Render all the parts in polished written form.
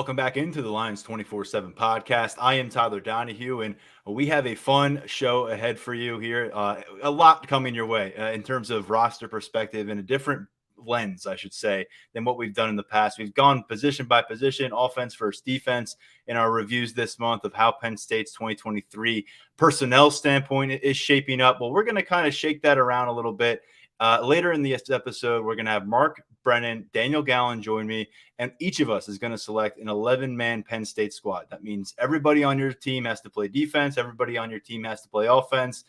welcome back into the Lions 24/7 podcast. I am Tyler Donahue, and we have a fun show ahead for you here. A lot coming your way in terms of roster perspective and a different lens, I should say, than what we've done in the past. We've gone position by position, offense versus defense, in our reviews this month of how Penn State's 2023 personnel standpoint is shaping up. Well, we're going to kind of shake that around a little bit. Later in this episode, we're going to have Mark Brennan, Daniel Gallen join me, and each of us is going to select an 11-man Penn State squad. That means everybody on your team has to play defense. Everybody on your team has to play offense.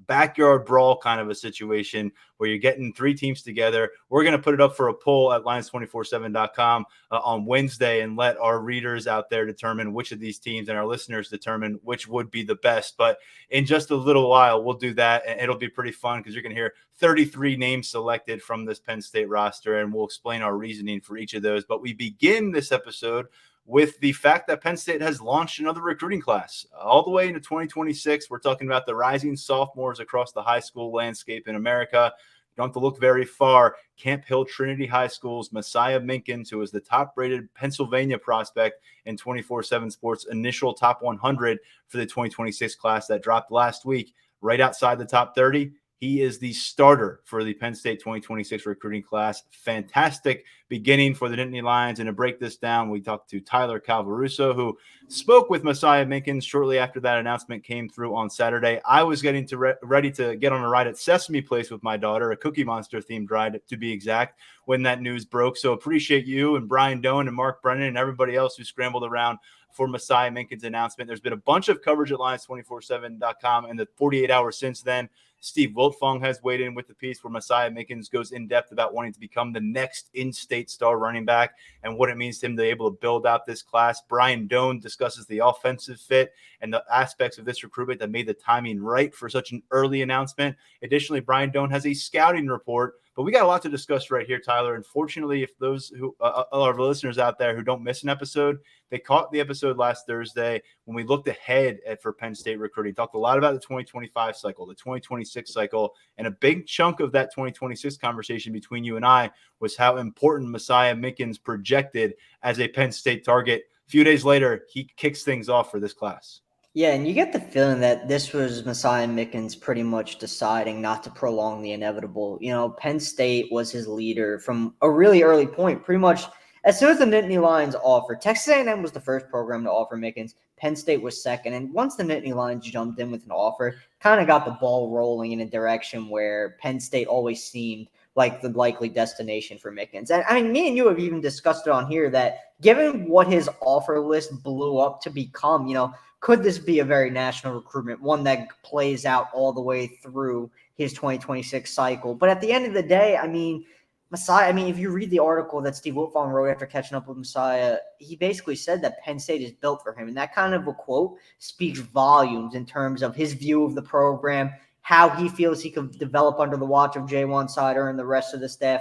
Backyard brawl kind of a situation where you're getting three teams together. We're going to put it up for a poll at lions247.com on Wednesday and let our readers out there determine which of these teams and our listeners determine which would be the best. But in just a little while, we'll do that, and it'll be pretty fun because you're going to hear 33 names selected from this Penn State roster, and we'll explain our reasoning for each of those. But we begin this episode with the fact that Penn State has launched another recruiting class all the way into 2026. We're talking about the rising sophomores across the high school landscape in America. You don't have to look very far. Camp Hill Trinity High School's Messiah Mickens, who is the top-rated Pennsylvania prospect in 24/7 Sports' initial top 100 for the 2026 class that dropped last week, right outside the top 30. He is the starter for the Penn State 2026 recruiting class. Fantastic beginning for the Nittany Lions. And to break this down, we talked to Tyler Calvaruso, who spoke with Messiah Mickens shortly after that announcement came through on Saturday. I was getting ready to get on a ride at Sesame Place with my daughter, a Cookie Monster themed ride to be exact, when that news broke. So appreciate you and Brian Doan and Mark Brennan and everybody else who scrambled around for Messiah Mickens' announcement. There's been a bunch of coverage at lions247.com in the 48 hours since then. Steve Wiltfong has weighed in with the piece where Messiah Mickens goes in depth about wanting to become the next in-state star running back and what it means to him to be able to build out this class. Brian Doan discusses the offensive fit and the aspects of this recruitment that made the timing right for such an early announcement. Additionally, Brian Doan has a scouting report, but we got a lot to discuss right here, Tyler. Unfortunately, if those who are listeners out there who don't miss an episode, they caught the episode last Thursday when we looked ahead for Penn State recruiting. Talked a lot about the 2025 cycle, the 2026 cycle, and a big chunk of that 2026 conversation between you and I was how important Messiah Mickens projected as a Penn State target. A few days later, he kicks things off for this class. Yeah, and you get the feeling that this was Messiah Mickens pretty much deciding not to prolong the inevitable. You know, Penn State was his leader from a really early point. Pretty much as soon as the Nittany Lions offered, Texas A&M was the first program to offer Mickens. Penn State was second. And once the Nittany Lions jumped in with an offer, kind of got the ball rolling in a direction where Penn State always seemed like the likely destination for Mickens. And I mean, me and you have even discussed it on here that given what his offer list blew up to become, you know, could this be a very national recruitment, one that plays out all the way through his 2026 cycle? But at the end of the day, I mean, Messiah, if you read the article that Steve Wiltfong wrote after catching up with Messiah, he basically said that Penn State is built for him. And that kind of a quote speaks volumes in terms of his view of the program, how he feels he could develop under the watch of J1 Sider and the rest of the staff.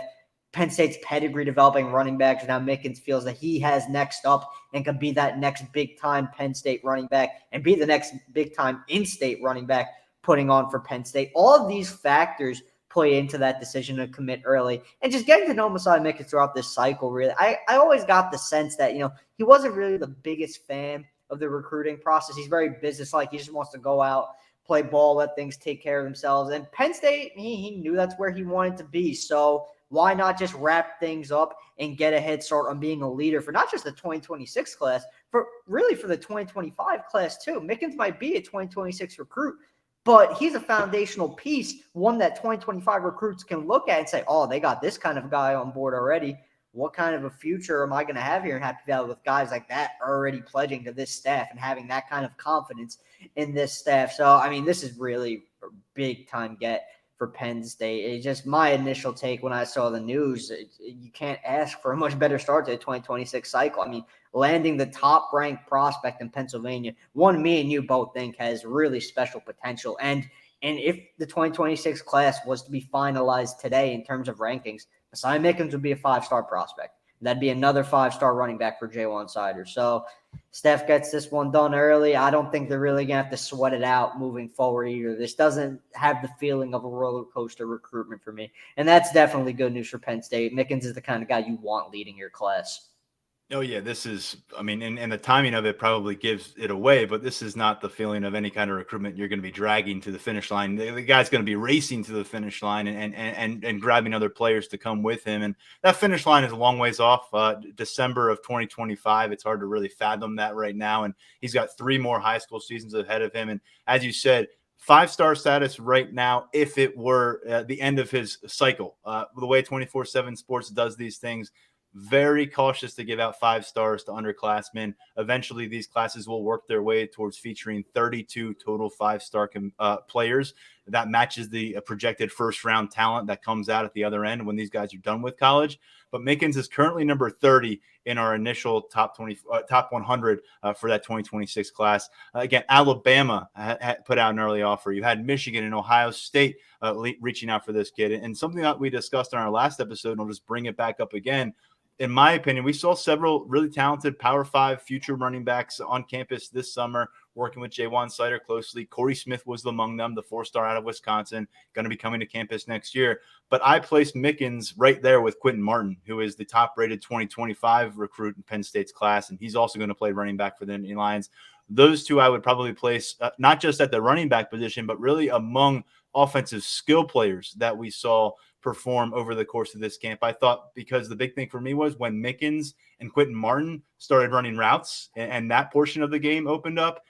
Penn State's pedigree developing running backs, and now Mickens feels that he has next up and can be that next big-time Penn State running back and be the next big-time in-state running back putting on for Penn State. All of these factors play into that decision to commit early. And just getting to know Messiah Mickens throughout this cycle, really, I always got the sense that, you know, he wasn't really the biggest fan of the recruiting process. He's very businesslike. He just wants to go out, play ball, let things take care of themselves. And Penn State, he knew that's where he wanted to be. So why not just wrap things up and get a head start on being a leader for not just the 2026 class, but really for the 2025 class too. Mickens might be a 2026 recruit, but he's a foundational piece, one that 2025 recruits can look at and say, oh, they got this kind of guy on board already. What kind of a future am I going to have here in Happy Valley with guys like that already pledging to this staff and having that kind of confidence in this staff? So, I mean, this is really a big-time get for Penn State. It's just my initial take when I saw the news. You can't ask for a much better start to the 2026 cycle. I mean, landing the top-ranked prospect in Pennsylvania, one me and you both think has really special potential. And if the 2026 class was to be finalized today in terms of rankings, Messiah Mickens would be a five-star prospect. That'd be another five-star running back for J1 Sider. So Steph gets this one done early. I don't think they're really going to have to sweat it out moving forward either. This doesn't have the feeling of a roller coaster recruitment for me. And that's definitely good news for Penn State. Mickens is the kind of guy you want leading your class. Oh yeah, this is, I mean, and the timing of it probably gives it away, but this is not the feeling of any kind of recruitment you're going to be dragging to the finish line. The guy's going to be racing to the finish line and grabbing other players to come with him. And that finish line is a long ways off. December of 2025. It's hard to really fathom that right now. And he's got 3 more high school seasons ahead of him. And as you said, 5-star status right now, if it were the end of his cycle. The way 24/7 Sports does these things, very cautious to give out 5 stars to underclassmen. Eventually, these classes will work their way towards featuring 32 total 5-star players. That matches the projected first round talent that comes out at the other end when these guys are done with college. But Mickens is currently number 30 in our initial top 100 for that 2026 class. Again, Alabama put out an early offer. You had Michigan and Ohio State reaching out for this kid. And something that we discussed on our last episode, and I'll just bring it back up again. In my opinion, we saw several really talented Power 5 future running backs on campus this summer, working with Jaywan Sider closely. Corey Smith was among them, the 4-star out of Wisconsin, going to be coming to campus next year. But I placed Mickens right there with Quentin Martin, who is the top-rated 2025 recruit in Penn State's class, and he's also going to play running back for the Nittany Lions. Those two I would probably place not just at the running back position, but really among offensive skill players that we saw perform over the course of this camp. I thought, because the big thing for me was when Mickens and Quentin Martin started running routes and that portion of the game opened up,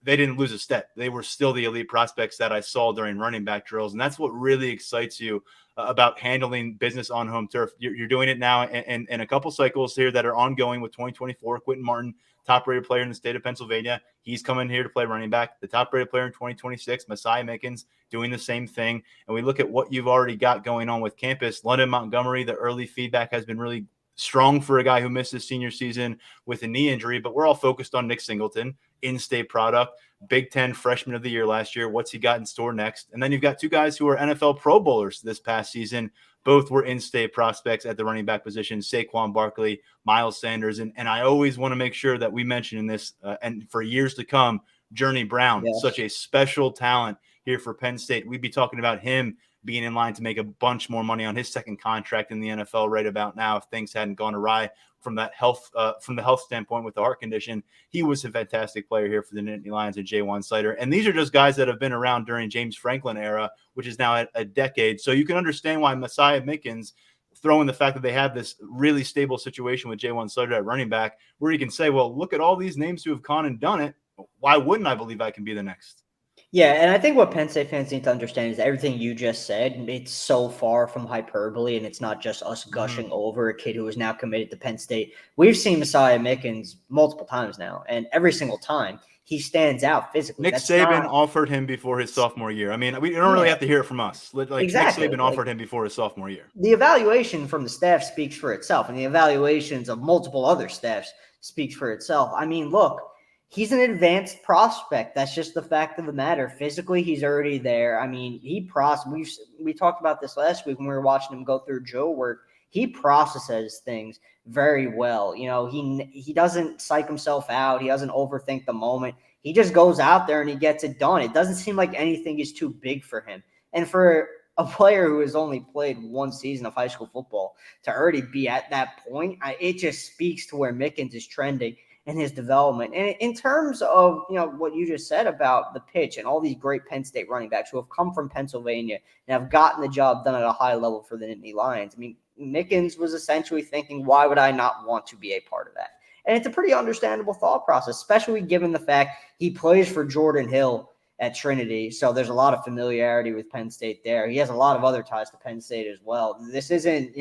they didn't lose a step. They were still the elite prospects that I saw during running back drills. And that's what really excites you about handling business on home turf. You're doing it now and a couple cycles here that are ongoing with 2024. Quentin Martin, top-rated player in the state of Pennsylvania. He's coming here to play running back. The top-rated player in 2026, Messiah Mickens, doing the same thing. And we look at what you've already got going on with campus. London Montgomery, the early feedback has been really strong for a guy who missed his senior season with a knee injury, but we're all focused on Nick Singleton, in-state product, Big Ten freshman of the year last year. What's he got in store next? And then you've got 2 guys who are NFL Pro Bowlers this past season. Both were in-state prospects at the running back position, Saquon Barkley, Miles Sanders. And I always want to make sure that we mention in this, and for years to come, Journey Brown, Yes. such a special talent here for Penn State. We'd be talking about him being in line to make a bunch more money on his second contract in the NFL right about now if things hadn't gone awry from the health standpoint with the heart condition. He was a fantastic player here for the Nittany Lions and Jaywan Sider. And these are just guys that have been around during James Franklin era, which is now a decade. So you can understand why Messiah Mickens, throw in the fact that they have this really stable situation with Jaywan Sider at running back, where you can say, well, look at all these names who have gone and done it. Why wouldn't I believe I can be the next? Yeah, and I think what Penn State fans need to understand is that everything you just said, it's so far from hyperbole, and it's not just us gushing over a kid who is now committed to Penn State. We've seen Messiah Mickens multiple times now, and every single time he stands out physically. Nick Saban offered him before his sophomore year. I mean, we don't really have to hear it from us. Like exactly. Nick Saban offered him before his sophomore year. The evaluation from the staff speaks for itself, and the evaluations of multiple other staffs speaks for itself. I mean, look, he's an advanced prospect. That's just the fact of the matter. Physically, he's already there. I mean, we talked about this last week when we were watching him go through drill work. He processes things very well. You know, he doesn't psych himself out. He doesn't overthink the moment. He just goes out there and he gets it done. It doesn't seem like anything is too big for him. And for a player who has only played 1 season of high school football to already be at that point, it just speaks to where Mickens is trending and his development. And in terms of, what you just said about the pitch and all these great Penn State running backs who have come from Pennsylvania and have gotten the job done at a high level for the Nittany Lions, I mean, Mickens was essentially thinking, why would I not want to be a part of that? And it's a pretty understandable thought process, especially given the fact he plays for Jordan Hill at Trinity. So there's a lot of familiarity with Penn State there. He has a lot of other ties to Penn State as well. This isn't,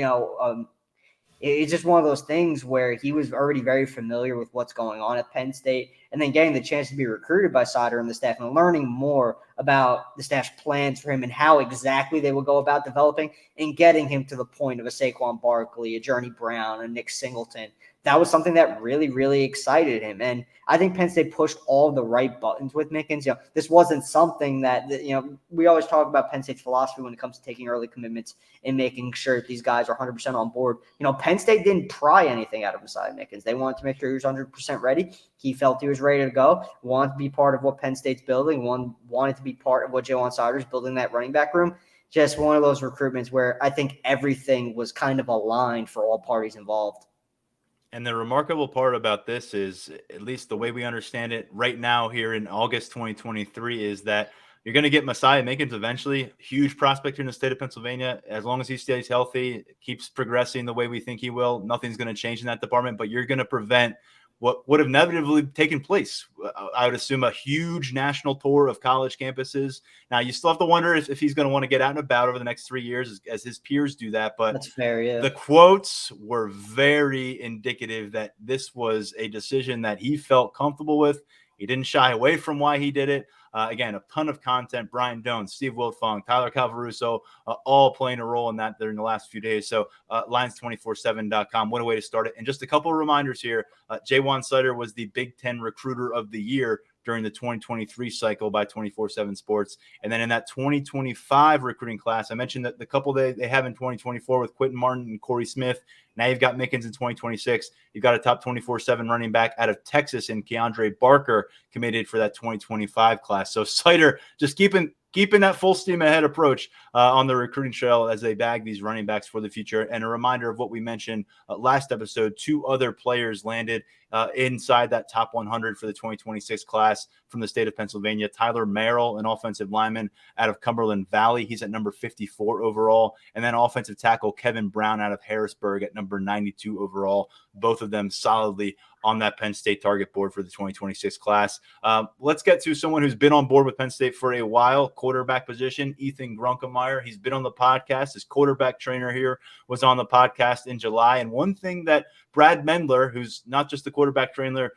it's just one of those things where he was already very familiar with what's going on at Penn State, and then getting the chance to be recruited by Sider and the staff and learning more about the staff's plans for him and how exactly they will go about developing and getting him to the point of a Saquon Barkley, a Journey Brown, a Nick Singleton. That was something that really, really excited him. And I think Penn State pushed all the right buttons with Mickens. This wasn't something that, we always talk about Penn State's philosophy when it comes to taking early commitments and making sure that these guys are 100% on board. Penn State didn't pry anything out of Messiah Mickens. They wanted to make sure he was 100% ready. He felt he was ready to go, wanted to be part of what Penn State's building, wanted to be part of what Jaywan Sider's building that running back room. Just one of those recruitments where I think everything was kind of aligned for all parties involved. And the remarkable part about this is, at least the way we understand it right now here in August 2023, is that you're going to get Messiah Mickens eventually, huge prospect here in the state of Pennsylvania. As long as he stays healthy, keeps progressing the way we think he will, nothing's going to change in that department, but you're going to prevent what would have inevitably taken place. I would assume a huge national tour of college campuses. Now, you still have to wonder if he's going to want to get out and about over the next 3 years as his peers do that. But That's fair, yeah. the quotes were very indicative that this was a decision that he felt comfortable with. He didn't shy away from why he did it. Again, a ton of content. Brian Doan, Steve Wiltfong, Tyler Calvaruso, all playing a role in that during the last few days. So Lions247.com, what a way to start it. And just a couple of reminders here. Jaywan Sider was the Big Ten Recruiter of the Year during the 2023 cycle by 24/7 Sports. And then in that 2025 recruiting class, I mentioned that the couple they have in 2024 with Quentin Martin and Corey Smith. Now you've got Mickens in 2026. You've got a top 24/7 running back out of Texas in Keandre Barker committed for that 2025 class. So Sider just keeping that full steam ahead approach on the recruiting trail as they bag these running backs for the future. And a reminder of what we mentioned last episode, 2 other players landed inside that top 100 for the 2026 class from the state of Pennsylvania. Tyler Merrill, an offensive lineman out of Cumberland Valley. He's at number 54 overall. And then offensive tackle Kevin Brown out of Harrisburg at number 92 overall. Both of them solidly on that Penn State target board for the 2026 class. Let's get to someone who's been on board with Penn State for a while, quarterback position, Ethan Grunkemeyer. He's been on the podcast. His quarterback trainer here was on the podcast in July. And one thing that Brad Mendler, who's not just the quarterback trainer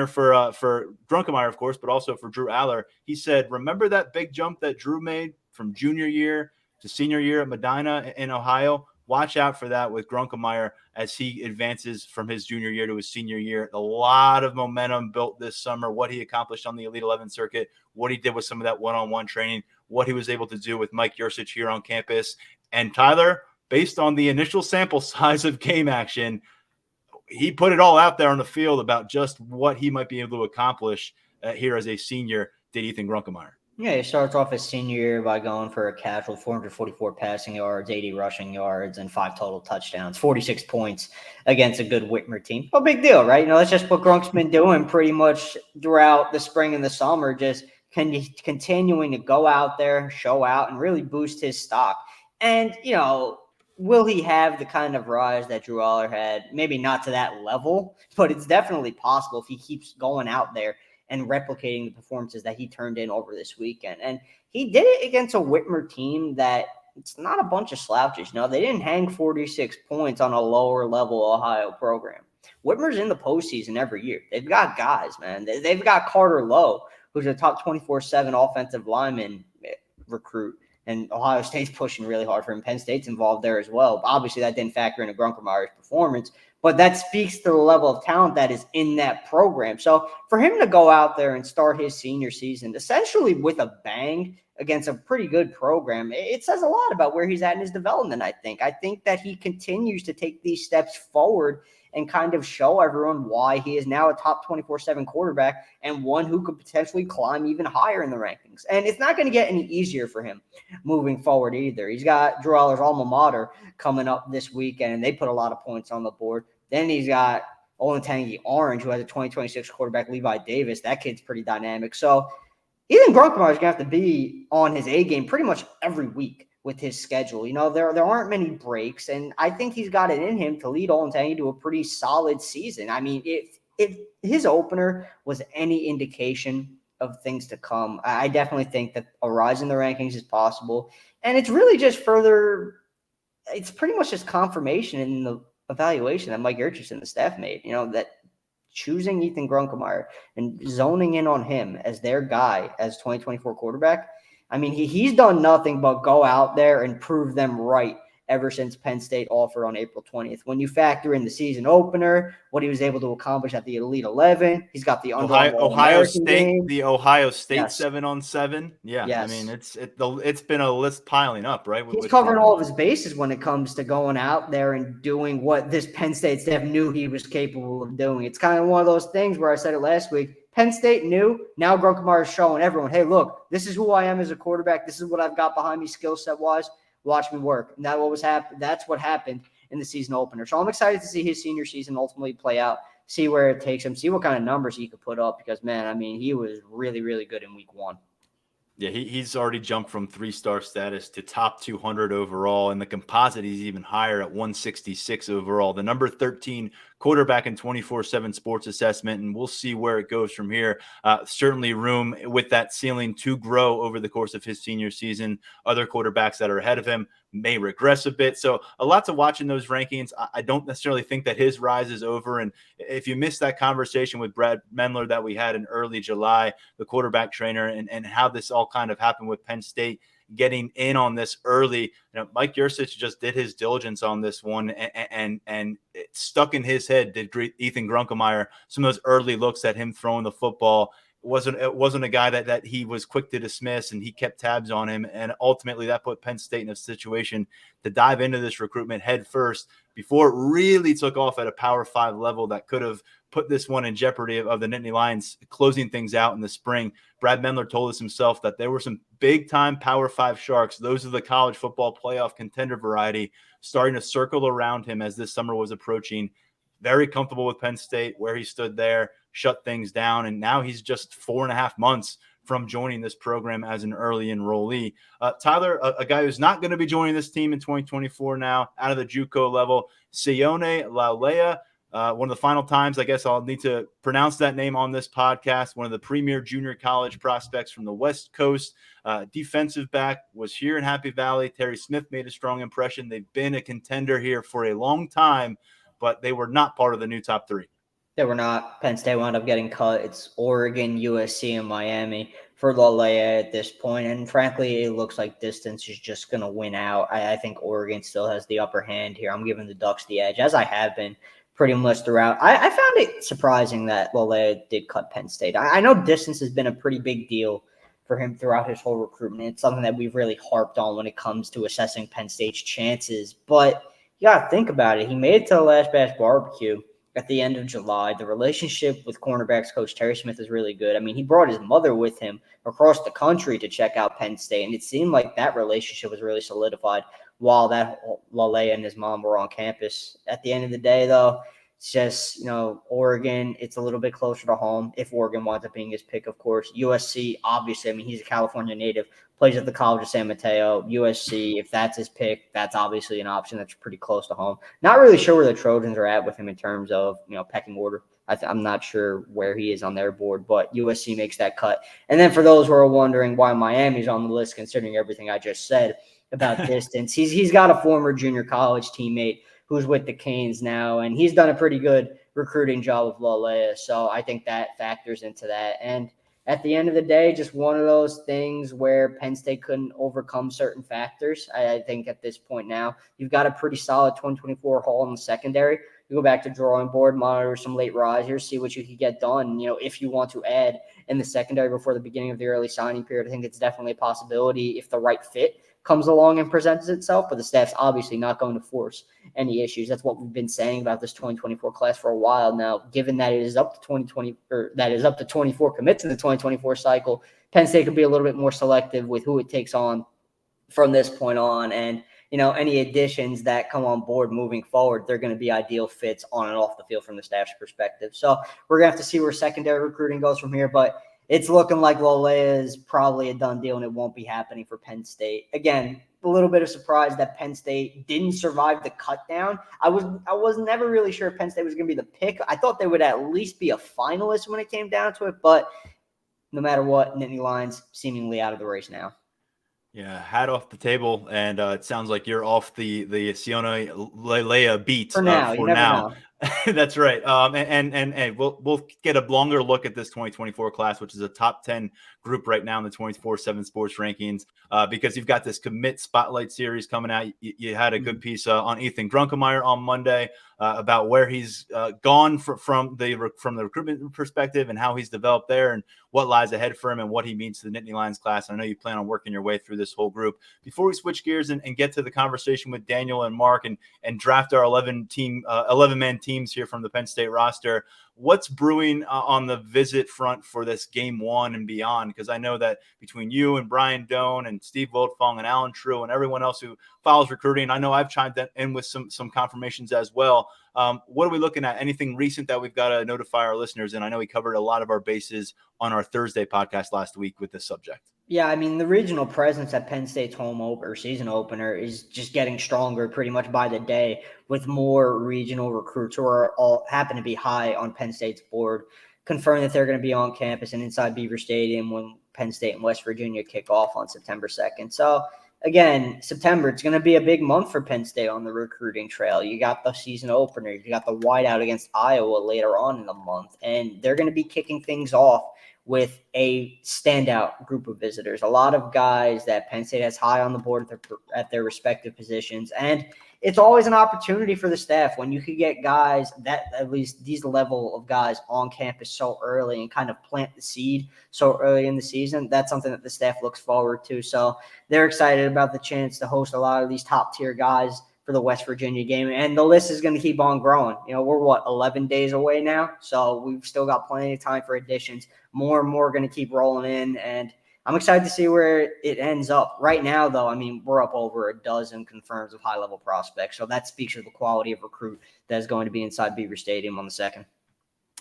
for Grunkemeyer, of course, but also for Drew Aller, he said, remember that big jump that Drew made from junior year to senior year at Medina in Ohio? Watch out for that with Grunkemeyer as he advances from his junior year to his senior year. A lot of momentum built this summer, what he accomplished on the Elite 11 circuit, what he did with some of that one-on-one training, what he was able to do with Mike Yursich here on campus. And Tyler, based on the initial sample size of game action, he put it all out there on the field about just what he might be able to accomplish here as a senior, did Ethan Grunkemeyer. Yeah, he starts off his senior year by going for a casual 444 passing yards, 80 rushing yards, and 5 total touchdowns, 46 points against a good Whitmer team. No big deal, right? That's just what Grunk's been doing pretty much throughout the spring and the summer, just continuing to go out there, show out, and really boost his stock. And, will he have the kind of rise that Drew Aller had? Maybe not to that level, but it's definitely possible if he keeps going out there and replicating the performances that he turned in over this weekend. And he did it against a Whitmer team that it's not a bunch of slouches. They didn't hang 46 points on a lower level Ohio program. Whitmer's in the postseason every year. They've got guys, man. They've got Carter Lowe, who's a top 24/7 offensive lineman recruit. And Ohio State's pushing really hard for him. Penn State's involved there as well. Obviously, that didn't factor into Grunkemeyer's performance. But that speaks to the level of talent that is in that program. So for him to go out there and start his senior season essentially with a bang against a pretty good program, it says a lot about where he's at in his development, I think. I think that he continues to take these steps forward and kind of show everyone why he is now a top 24/7 quarterback and one who could potentially climb even higher in the rankings. And it's not going to get any easier for him moving forward either. He's got Drew Aller's alma mater coming up this weekend, and they put a lot of points on the board. Then he's got Olentangy Orange, who has a 2026 quarterback, Levi Davis. That kid's pretty dynamic. So Ethan Grunkemeyer is going to have to be on his A game pretty much every week with his schedule. There aren't many breaks, and I think he's got it in him to lead Olentangy to a pretty solid season. I mean, if his opener was any indication of things to come, I definitely think that a rise in the rankings is possible. And it's really just it's pretty much just confirmation in the evaluation that Mike Yursich and the staff made, that choosing Ethan Grunkemeyer and zoning in on him as their guy as 2024 quarterback. I mean, he's done nothing but go out there and prove them right ever since Penn State offered on April 20th. When you factor in the season opener, what he was able to accomplish at the Elite 11, he's got the Ohio State game. The Ohio State Yes. 7-on-7. Yeah, Yes. I mean it's been a list piling up, right? He's covering all of his bases when it comes to going out there and doing what this Penn State staff knew he was capable of doing. It's kind of one of those things where I said it last week. Penn State knew. Now Grunkemeyer is showing everyone, hey, look, this is who I am as a quarterback. This is what I've got behind me skill set wise. Watch me work. And that's what happened in the season opener. So I'm excited to see his senior season ultimately play out, see where it takes him, see what kind of numbers he could put up because, man, I mean, he was really, really good in week 1. Yeah, he's already jumped from 3-star status to top 200 overall. And the composite, he's even higher at 166 overall. The number 13 quarterback in 24/7 sports assessment. And we'll see where it goes from here. Certainly room with that ceiling to grow over the course of his senior season. Other quarterbacks that are ahead of him may regress a bit. So a lot to watch in those rankings. I don't necessarily think that his rise is over. And if you missed that conversation with Brad Mendler that we had in early July, the quarterback trainer, and how this all kind of happened with Penn State getting in on this early, Mike Yurcich just did his diligence on this one, and it stuck in his head. Did Ethan Grunkemeyer some of those early looks at him throwing the football? It wasn't a guy that he was quick to dismiss, and he kept tabs on him. And ultimately that put Penn State in a situation to dive into this recruitment head first before it really took off at a Power 5 level that could have put this one in jeopardy of the Nittany Lions closing things out in the spring. Brad Mendler told us himself that there were some big-time Power 5 sharks. Those are the college football playoff contender variety starting to circle around him as this summer was approaching. Very comfortable with Penn State, where he stood there, shut things down, and now he's just 4.5 months from joining this program as an early enrollee. Tyler, a guy who's not going to be joining this team in 2024 now, out of the JUCO level, Sione Laulea. One of the final times, I guess I'll need to pronounce that name on this podcast. One of the premier junior college prospects from the West Coast. Defensive back, was here in Happy Valley. Terry Smith made a strong impression. They've been a contender here for a long time, but they were not part of the new top 3. They were not. Penn State wound up getting cut. It's Oregon, USC, and Miami for Laulea at this point. And frankly, it looks like distance is just going to win out. I think Oregon still has the upper hand here. I'm giving the Ducks the edge, as I have been pretty much throughout. I found it surprising that Laulea did cut Penn State. I know distance has been a pretty big deal for him throughout his whole recruitment. It's something that we've really harped on when it comes to assessing Penn State's chances. But you got to think about it. He made it to the Last Bash Barbecue at the end of July. The relationship with cornerbacks coach Terry Smith is really good. I mean, he brought his mother with him across the country to check out Penn State, and it seemed like that relationship was really solidified while that Laulea and his mom were on campus. At the end of the day, though, it's just, Oregon, it's a little bit closer to home if Oregon winds up being his pick, of course. USC, obviously, I mean, he's a California native, plays at the College of San Mateo. USC, if that's his pick, that's obviously an option that's pretty close to home. Not really sure where the Trojans are at with him in terms of, pecking order. I'm not sure where he is on their board, but USC makes that cut. And then for those who are wondering why Miami's on the list, considering everything I just said about distance, he's got a former junior college teammate who's with the Canes now, and he's done a pretty good recruiting job with Laulea. So I think that factors into that. And at the end of the day, just one of those things where Penn State couldn't overcome certain factors. I think at this point now, you've got a pretty solid 2024 haul in the secondary. You go back to drawing board, monitor some late risers, see what you can get done. If you want to add in the secondary before the beginning of the early signing period, I think it's definitely a possibility if the right fit comes along and presents itself, but the staff's obviously not going to force any issues. That's what we've been saying about this 2024 class for a while now. Given that it is up to 2020, or that is up to 24 commits in the 2024 cycle, Penn State could be a little bit more selective with who it takes on from this point on. And, any additions that come on board moving forward, they're going to be ideal fits on and off the field from the staff's perspective. So we're going to have to see where secondary recruiting goes from here, but it's looking like Laulea is probably a done deal, and it won't be happening for Penn State. Again, a little bit of surprise that Penn State didn't survive the cut down. I was never really sure if Penn State was going to be the pick. I thought they would at least be a finalist when it came down to it, but no matter what, Nittany Lions seemingly out of the race now. Yeah, hat off the table, and it sounds like you're off the Sione Laulea beat For now. You never know. That's right. And we'll get a longer look at this 2024 class, which is a top 10 group right now in the 24/7 sports rankings, because you've got this commit spotlight series coming out. You had a good piece on Ethan Grunkemeyer on Monday about where he's gone from the recruitment perspective and how he's developed there and what lies ahead for him and what he means to the Nittany Lions class. I know you plan on working your way through this whole group. Before we switch gears and get to the conversation with Daniel and Mark and draft our 11-man teams here from the Penn State roster, what's brewing on the visit front for this game 1 and beyond? Because I know that between you and Brian Doan and Steve Voltfong and Alan True and everyone else who follows recruiting, I know I've chimed in with some confirmations as well. What are we looking at? Anything recent that we've got to notify our listeners? And I know we covered a lot of our bases on our Thursday podcast last week with this subject. Yeah, I mean, the regional presence at Penn State's season opener is just getting stronger pretty much by the day, with more regional recruits who are all happen to be high on Penn State's board, confirming that they're going to be on campus and inside Beaver Stadium when Penn State and West Virginia kick off on September 2nd. So again, September, it's going to be a big month for Penn State on the recruiting trail. You got the season opener, you got the whiteout against Iowa later on in the month, and they're going to be kicking things off with a standout group of visitors. A lot of guys that Penn State has high on the board at their respective positions. And it's always an opportunity for the staff when you could get guys that, at least these level of guys, on campus so early and kind of plant the seed so early in the season. That's something that the staff looks forward to. So they're excited about the chance to host a lot of these top tier guys for the West Virginia game. And the list is going to keep on growing. We're 11 days away now. So we've still got plenty of time for additions. More and more going to keep rolling in. And I'm excited to see where it ends up. Right now, though, I mean, we're up over a dozen confirms of high-level prospects. So that speaks to the quality of recruit that is going to be inside Beaver Stadium on the 2nd.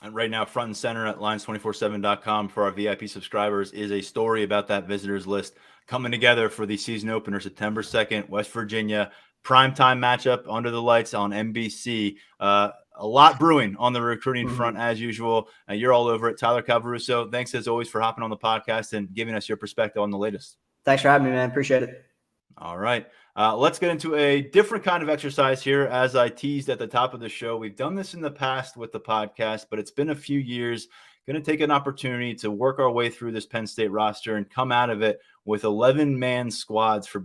And right now, front and center at Lions247.com for our VIP subscribers is a story about that visitors list coming together for the season opener, September 2nd, West Virginia, primetime matchup under the lights on NBC. A lot brewing on the recruiting front as usual. You're all over it. Tyler Calvaruso, thanks as always for hopping on the podcast and giving us your perspective on the latest. Thanks for having me, man. Appreciate it. All right. Let's get into a different kind of exercise here. As I teased at the top of the show, we've done this in the past with the podcast, but it's been a few years. Going to take an opportunity to work our way through this Penn State roster and come out of it with 11-man squads for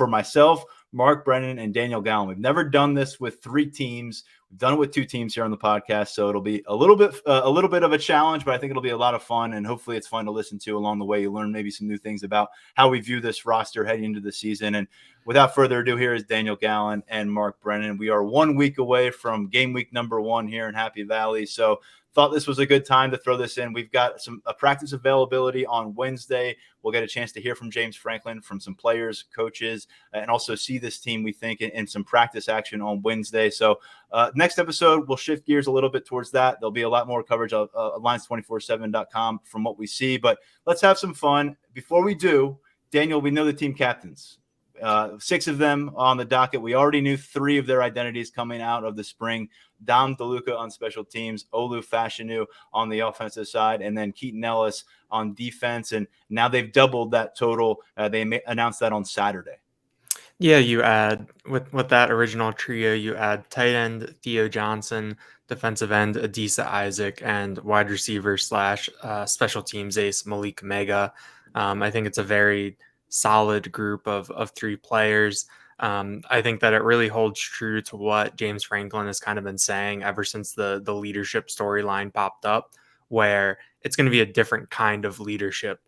myself, Mark Brennan, and Daniel Gallen. We've never done this with 3 teams. We've done it with 2 teams here on the podcast, so it'll be a little bit of a challenge, but I think it'll be a lot of fun, and hopefully it's fun to listen to along the way. You learn maybe some new things about how we view this roster heading into the season. And without further ado, here is Daniel Gallen and Mark Brennan. We are 1 week away from game week number 1 here in Happy Valley, so thought this was a good time to throw this in. We've got a practice availability on Wednesday. We'll get a chance to hear from James Franklin, from some players, coaches, and also see this team, we think, in some practice action on Wednesday. So next episode, we'll shift gears a little bit towards that. There'll be a lot more coverage of Lions247.com from what we see. But let's have some fun. Before we do, Daniel, we know the team captains. 6 of them on the docket. We already knew 3 of their identities coming out of the spring. Dom DeLuca on special teams, Olu Fashanu on the offensive side, and then Keaton Ellis on defense. And now they've doubled that total. They announced that on Saturday. Yeah, you add with that original trio, you add tight end Theo Johnson, defensive end Adisa Isaac, and wide receiver / special teams ace Malik Mega. I think it's a very solid group of 3 players. I think that it really holds true to what James Franklin has kind of been saying ever since the leadership storyline popped up, where it's going to be a different kind of leadership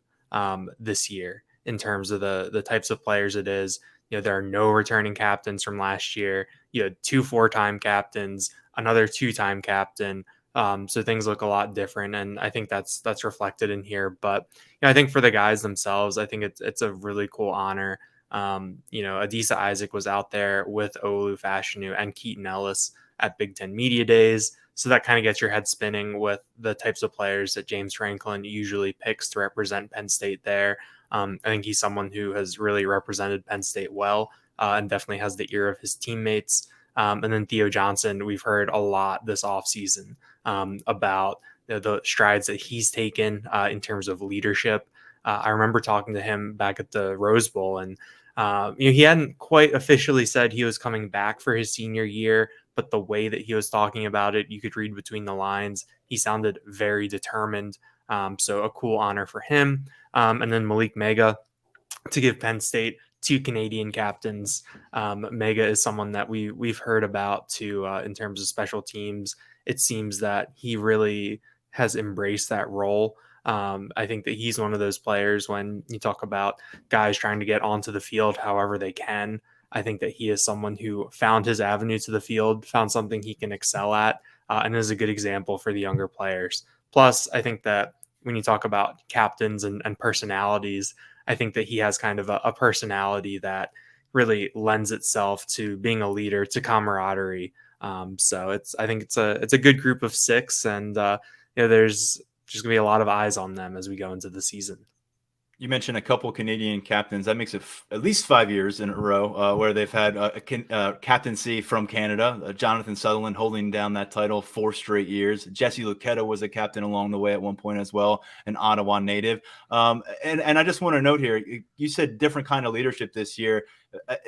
this year in terms of the types of players it is. There are no returning captains from last year. You had 2 4-time captains, another 2-time captain. So things look a lot different, and I think that's reflected in here. But I think for the guys themselves, I think it's a really cool honor. Adisa Isaac was out there with Olu Fashanu and Keaton Ellis at Big Ten Media Days. So that kind of gets your head spinning with the types of players that James Franklin usually picks to represent Penn State there. I think he's someone who has really represented Penn State well and definitely has the ear of his teammates. And then Theo Johnson, we've heard a lot this offseason about the strides that he's taken in terms of leadership. I remember talking to him back at the Rose Bowl, and he hadn't quite officially said he was coming back for his senior year, but the way that he was talking about it, you could read between the lines. He sounded very determined. So a cool honor for him. And then Malik Mega, to give Penn State 2 Canadian captains. Mega is someone that we've heard about too in terms of special teams. It seems that he really has embraced that role. I think that he's one of those players when you talk about guys trying to get onto the field however they can. I think that he is someone who found his avenue to the field, found something he can excel at, and is a good example for the younger players. Plus, I think that when you talk about captains and personalities, I think that he has kind of a personality that really lends itself to being a leader, to camaraderie. So I think it's a good group of 6, and there's just gonna be a lot of eyes on them as we go into the season. You mentioned a couple Canadian captains. That makes it at least 5 years in a row where they've had a captaincy from Canada. Jonathan Sutherland holding down that title 4 straight years. Jesse Luketa was a captain along the way at one point as well, an Ottawa native. And I just want to note here, you said different kind of leadership this year.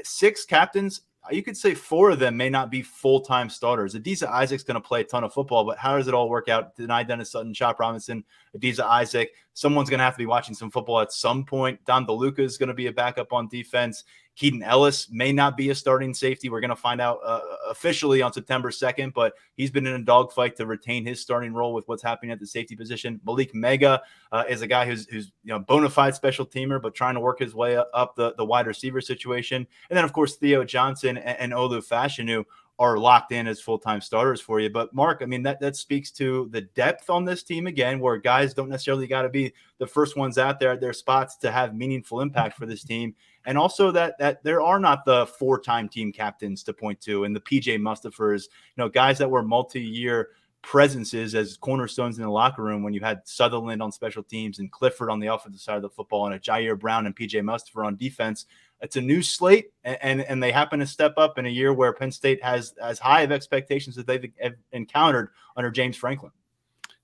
6 captains. You could say 4 of them may not be full-time starters. Adisa Isaac's going to play a ton of football, but how does it all work out? Denai Dennis Sutton, Chop Robinson, Adisa Isaac. Someone's going to have to be watching some football at some point. Don DeLuca is going to be a backup on defense. Keaton Ellis may not be a starting safety. We're going to find out officially on September 2nd, but he's been in a dogfight to retain his starting role with what's happening at the safety position. Malik Mega is a guy who's bona fide special teamer, but trying to work his way up the wide receiver situation. And then, of course, Theo Johnson and Olu Fashanu are locked in as full-time starters for you. But Mark, I mean, that speaks to the depth on this team again, where guys don't necessarily got to be the first ones out there at their spots to have meaningful impact for this team. And also that there are not the 4-time team captains to point to and the PJ Mustafers, guys that were multi-year presences as cornerstones in the locker room when you had Sutherland on special teams and Clifford on the offensive side of the football and a Jair Brown and PJ Mustafer on defense. It's a new slate, and they happen to step up in a year where Penn State has as high of expectations that they've encountered under James Franklin.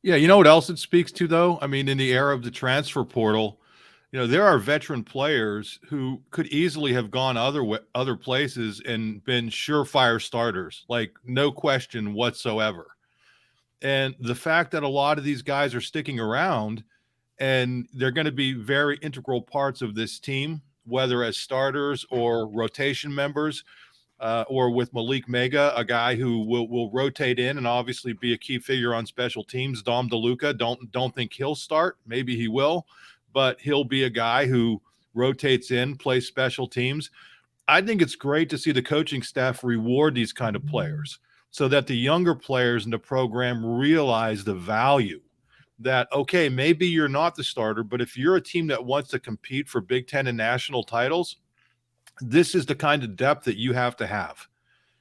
Yeah, you know what else it speaks to, though? I mean, in the era of the transfer portal, there are veteran players who could easily have gone other places and been surefire starters, like no question whatsoever. And the fact that a lot of these guys are sticking around and they're going to be very integral parts of this team, whether as starters or rotation members, or with Malik Mega, a guy who will rotate in and obviously be a key figure on special teams. Dom DeLuca, don't think he'll start. Maybe he will, but he'll be a guy who rotates in, plays special teams. I think it's great to see the coaching staff reward these kind of players so that the younger players in the program realize the value that, okay, maybe you're not the starter, but if you're a team that wants to compete for Big Ten and national titles, this is the kind of depth that you have to have.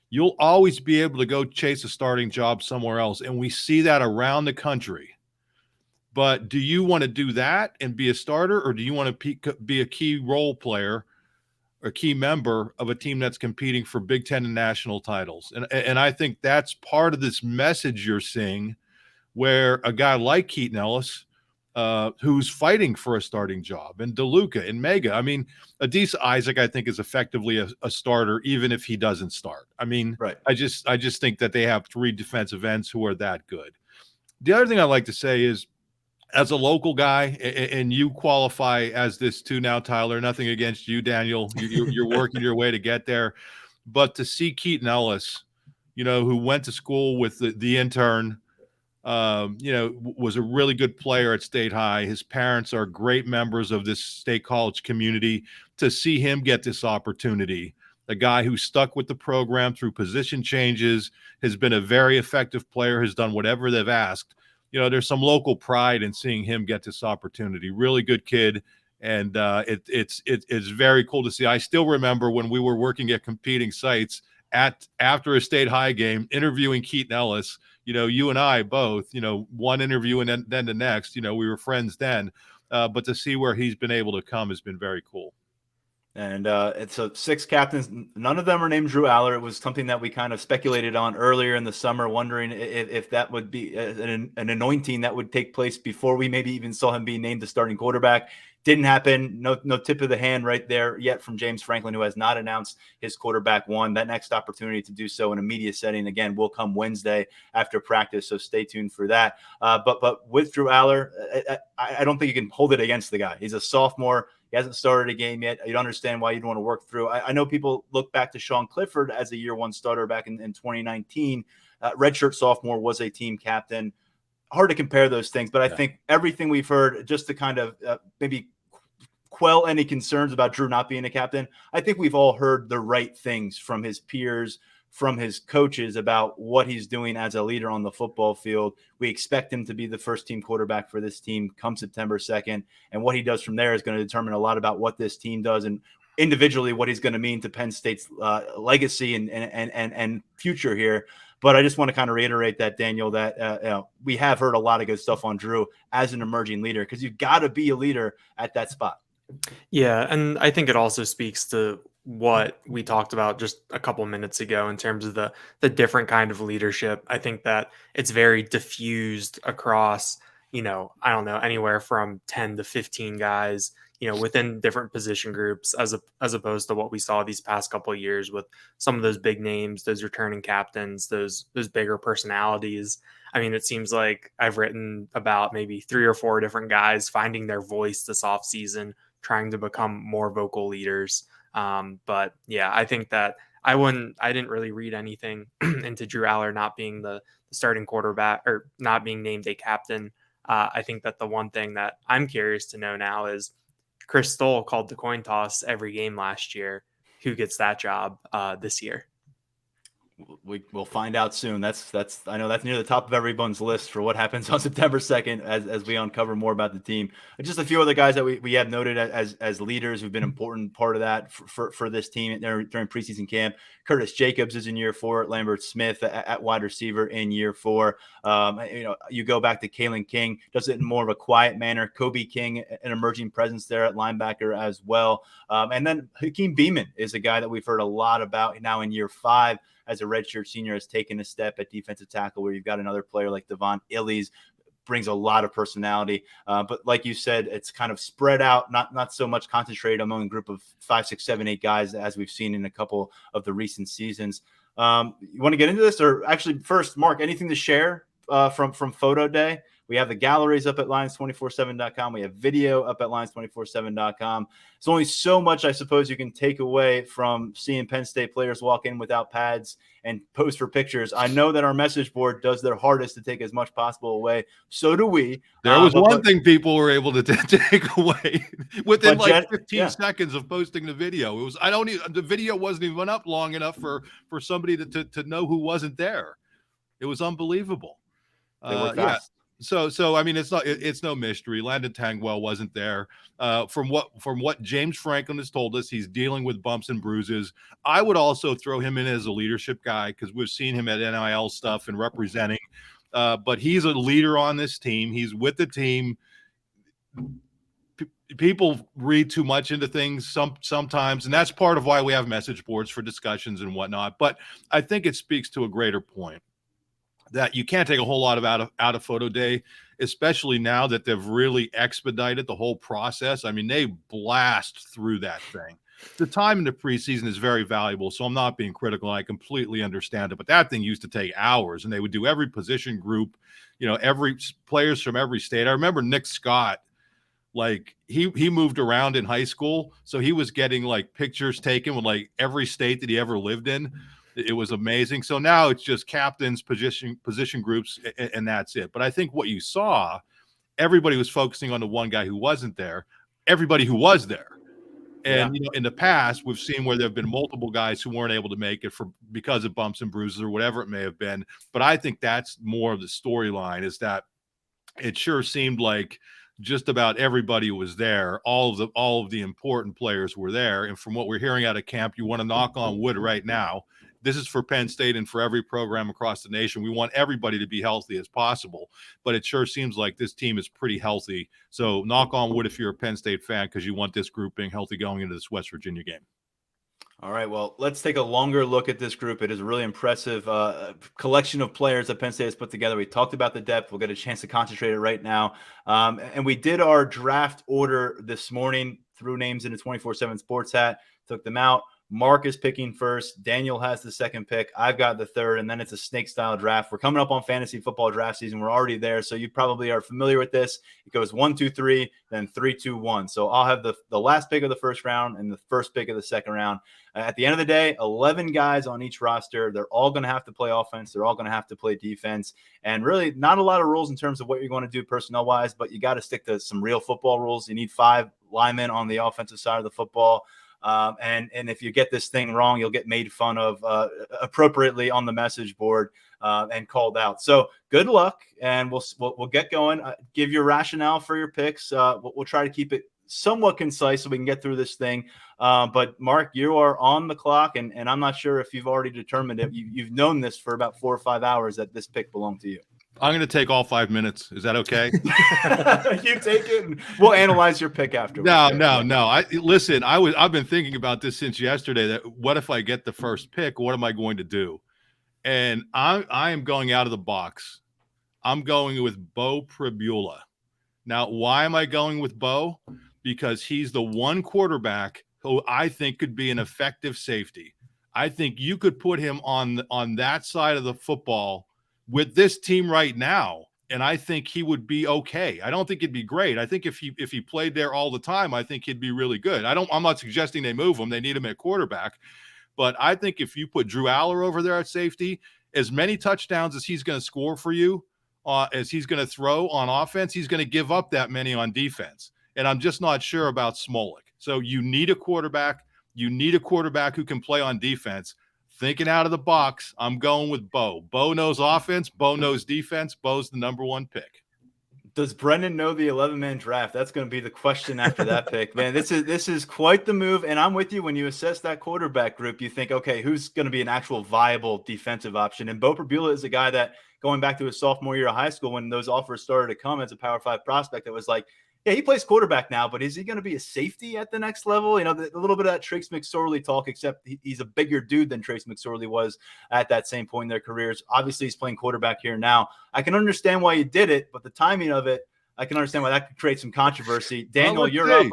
You'll always be able to go chase a starting job somewhere else, and we see that around the country. But do you want to do that and be a starter, or do you want to be a key role player or key member of a team that's competing for Big Ten and national titles? And I think that's part of this message you're seeing, where a guy like Keaton Ellis, who's fighting for a starting job, and DeLuca and Mega. I mean, Adisa Isaac, I think, is effectively a starter, even if he doesn't start. I mean, right. I just think that they have 3 defensive ends who are that good. The other thing I'd like to say is, as a local guy, and you qualify as this too now, Tyler, nothing against you, Daniel. You're working your way to get there. But to see Keaton Ellis, who went to school with the intern, was a really good player at State High. His parents are great members of this state college community. To see him get this opportunity, a guy who stuck with the program through position changes, has been a very effective player, has done whatever they've asked. There's some local pride in seeing him get this opportunity. Really good kid, and it's very cool to see. I still remember when we were working at competing sites after a State High game, interviewing Keaton Ellis. You and I both, one interview and then the next. We were friends then, but to see where he's been able to come has been very cool. And it's 6 captains. None of them are named Drew Aller. It was something that we kind of speculated on earlier in the summer, wondering if that would be an anointing that would take place before we maybe even saw him being named the starting quarterback. Didn't happen. No tip of the hand right there yet from James Franklin, who has not announced his quarterback one. That next opportunity to do so in a media setting, again, will come Wednesday after practice, so stay tuned for that. But with Drew Aller, I don't think you can hold it against the guy. He's a sophomore. He hasn't started a game yet. You'd understand why you'd want to work through. I know people look back to Sean Clifford as a year 1 starter back in 2019. Redshirt sophomore, was a team captain. Hard to compare those things, but I think everything we've heard, just to kind of maybe quell any concerns about Drew not being a captain, I think we've all heard the right things from his peers, from his coaches about what he's doing as a leader on the football field. We expect him to be the first team quarterback for this team come September 2nd. And what he does from there is going to determine a lot about what this team does and individually what he's going to mean to Penn State's legacy and future here. But I just want to kind of reiterate that, Daniel, that we have heard a lot of good stuff on Drew as an emerging leader, because you've got to be a leader at that spot. Yeah, and I think it also speaks to what we talked about just a couple minutes ago in terms of the different kind of leadership. I think that it's very diffused across, I don't know, anywhere from 10 to 15 guys, within different position groups, as opposed to what we saw these past couple of years with some of those big names, those returning captains, those bigger personalities. I mean, it seems like I've written about maybe 3 or 4 different guys finding their voice this offseason, trying to become more vocal leaders. But yeah, I think that I didn't really read anything into Drew Aller not being the starting quarterback or not being named a captain. I think that the one thing that I'm curious to know now is Chris Stoll called the coin toss every game last year. Who gets that job this year? We'll find out soon. That's I know that's near the top of everyone's list for what happens on September 2nd as we uncover more about the team. Just a few other guys that we have noted as leaders who've been an important part of that for this team during preseason camp. Curtis Jacobs is in year 4. Lambert Smith at wide receiver in year 4. You go back to Kalen King, does it in more of a quiet manner. Kobe King, an emerging presence there at linebacker as well. And then Hakeem Beamon is a guy that we've heard a lot about now in year 5. As a redshirt senior, has taken a step at defensive tackle, where you've got another player like Devon Illies, brings a lot of personality. But like you said, it's kind of spread out, not so much concentrated among a group of 5, 6, 7, 8 guys as we've seen in a couple of the recent seasons. You want to get into this, or actually first, Mark, anything to share from Photo Day? We have the galleries up at Lions247.com. We have video up at Lions247.com. There's only so much, I suppose, you can take away from seeing Penn State players walk in without pads and pose for pictures. I know that our message board does their hardest to take as much possible away. So do we. There was one thing people were able to take away within like 15 seconds of posting the video. It was the video wasn't even up long enough for somebody to know who wasn't there. It was unbelievable. They were fast. So I mean, it's no mystery. Landon Tangwell wasn't there. From what James Franklin has told us, he's dealing with bumps and bruises. I would also throw him in as a leadership guy, because we've seen him at NIL stuff and representing. But he's a leader on this team. He's with the team. People read too much into things sometimes, and that's part of why we have message boards for discussions and whatnot. But I think it speaks to a greater point, that you can't take a whole lot out of Photo Day, especially now that they've really expedited the whole process. I mean, they blast through that thing. The time in the preseason is very valuable, so I'm not being critical. I completely understand it, but that thing used to take hours, and they would do every position group, every players from every state. I remember Nick Scott, like he moved around in high school, so he was getting like pictures taken with like every state that he ever lived in. It was amazing. So now it's just captains, position groups, and that's it. But I think what you saw, everybody was focusing on the one guy who wasn't there. Everybody who was there. And in the past, we've seen where there have been multiple guys who weren't able to make it because of bumps and bruises or whatever it may have been. But I think that's more of the storyline, is that it sure seemed like just about everybody was there. All of the important players were there. And from what we're hearing out of camp, you want to knock on wood right now. This is for Penn State and for every program across the nation. We want everybody to be healthy as possible, but it sure seems like this team is pretty healthy. So knock on wood if you're a Penn State fan, because you want this group being healthy going into this West Virginia game. All right, well, let's take a longer look at this group. It is a really impressive collection of players that Penn State has put together. We talked about the depth. We'll get a chance to concentrate it right now. And we did our draft order this morning, threw names into 24/7 Sports Hat, took them out. Mark is picking first. Daniel has the second pick. I've got the third, and then it's a snake-style draft. We're coming up on fantasy football draft season. We're already there, so you probably are familiar with this. It goes 1, 2, 3, then 3, 2, 1. So I'll have the last pick of the first round and the first pick of the second round. At the end of the day, 11 guys on each roster. They're all going to have to play offense. They're all going to have to play defense. And really not a lot of rules in terms of what you're going to do personnel-wise, but you got to stick to some real football rules. You need 5 linemen on the offensive side of the football. And if you get this thing wrong, you'll get made fun of appropriately on the message board and called out. So good luck, and we'll get going. Give your rationale for your picks. We'll try to keep it somewhat concise so we can get through this thing. But Mark, you are on the clock, and I'm not sure if you've already determined it. You've known this for about 4 or 5 hours that this pick belonged to you. I'm going to take all 5 minutes. Is that okay? You take it, and we'll analyze your pick afterwards. No. Listen, I've been thinking about this since yesterday. That what if I get the first pick? What am I going to do? And I am going out of the box. I'm going with Beau Pribula. Now, why am I going with Beau? Because he's the one quarterback who I think could be an effective safety. I think you could put him on that side of the football with this team right now, and I think he would be okay. I don't think it'd be great. I think if he played there all the time, I think he'd be really good. I'm not suggesting they move him. They need him at quarterback. But I think if you put Drew Aller over there at safety, as many touchdowns as he's going to score for you, as he's going to throw on offense, he's going to give up that many on defense. And I'm just not sure about Smolik. So you need a quarterback. You need a quarterback who can play on defense. Thinking out of the box, I'm going with Beau. Beau knows offense. Beau knows defense. Beau's the number one pick. Does Brendan know the 11-man draft? That's going to be the question after that pick. Man, this is quite the move, and I'm with you. When you assess that quarterback group, you think, okay, who's going to be an actual viable defensive option? And Beau Pribula is a guy that, going back to his sophomore year of high school when those offers started to come as a Power 5 prospect, that was like, yeah, he plays quarterback now, but is he going to be a safety at the next level? You know, a little bit of that Trace McSorley talk, except he's a bigger dude than Trace McSorley was at that same point in their careers. Obviously, he's playing quarterback here now. I can understand why you did it, but the timing of it, I can understand why that could create some controversy. Daniel, you're up.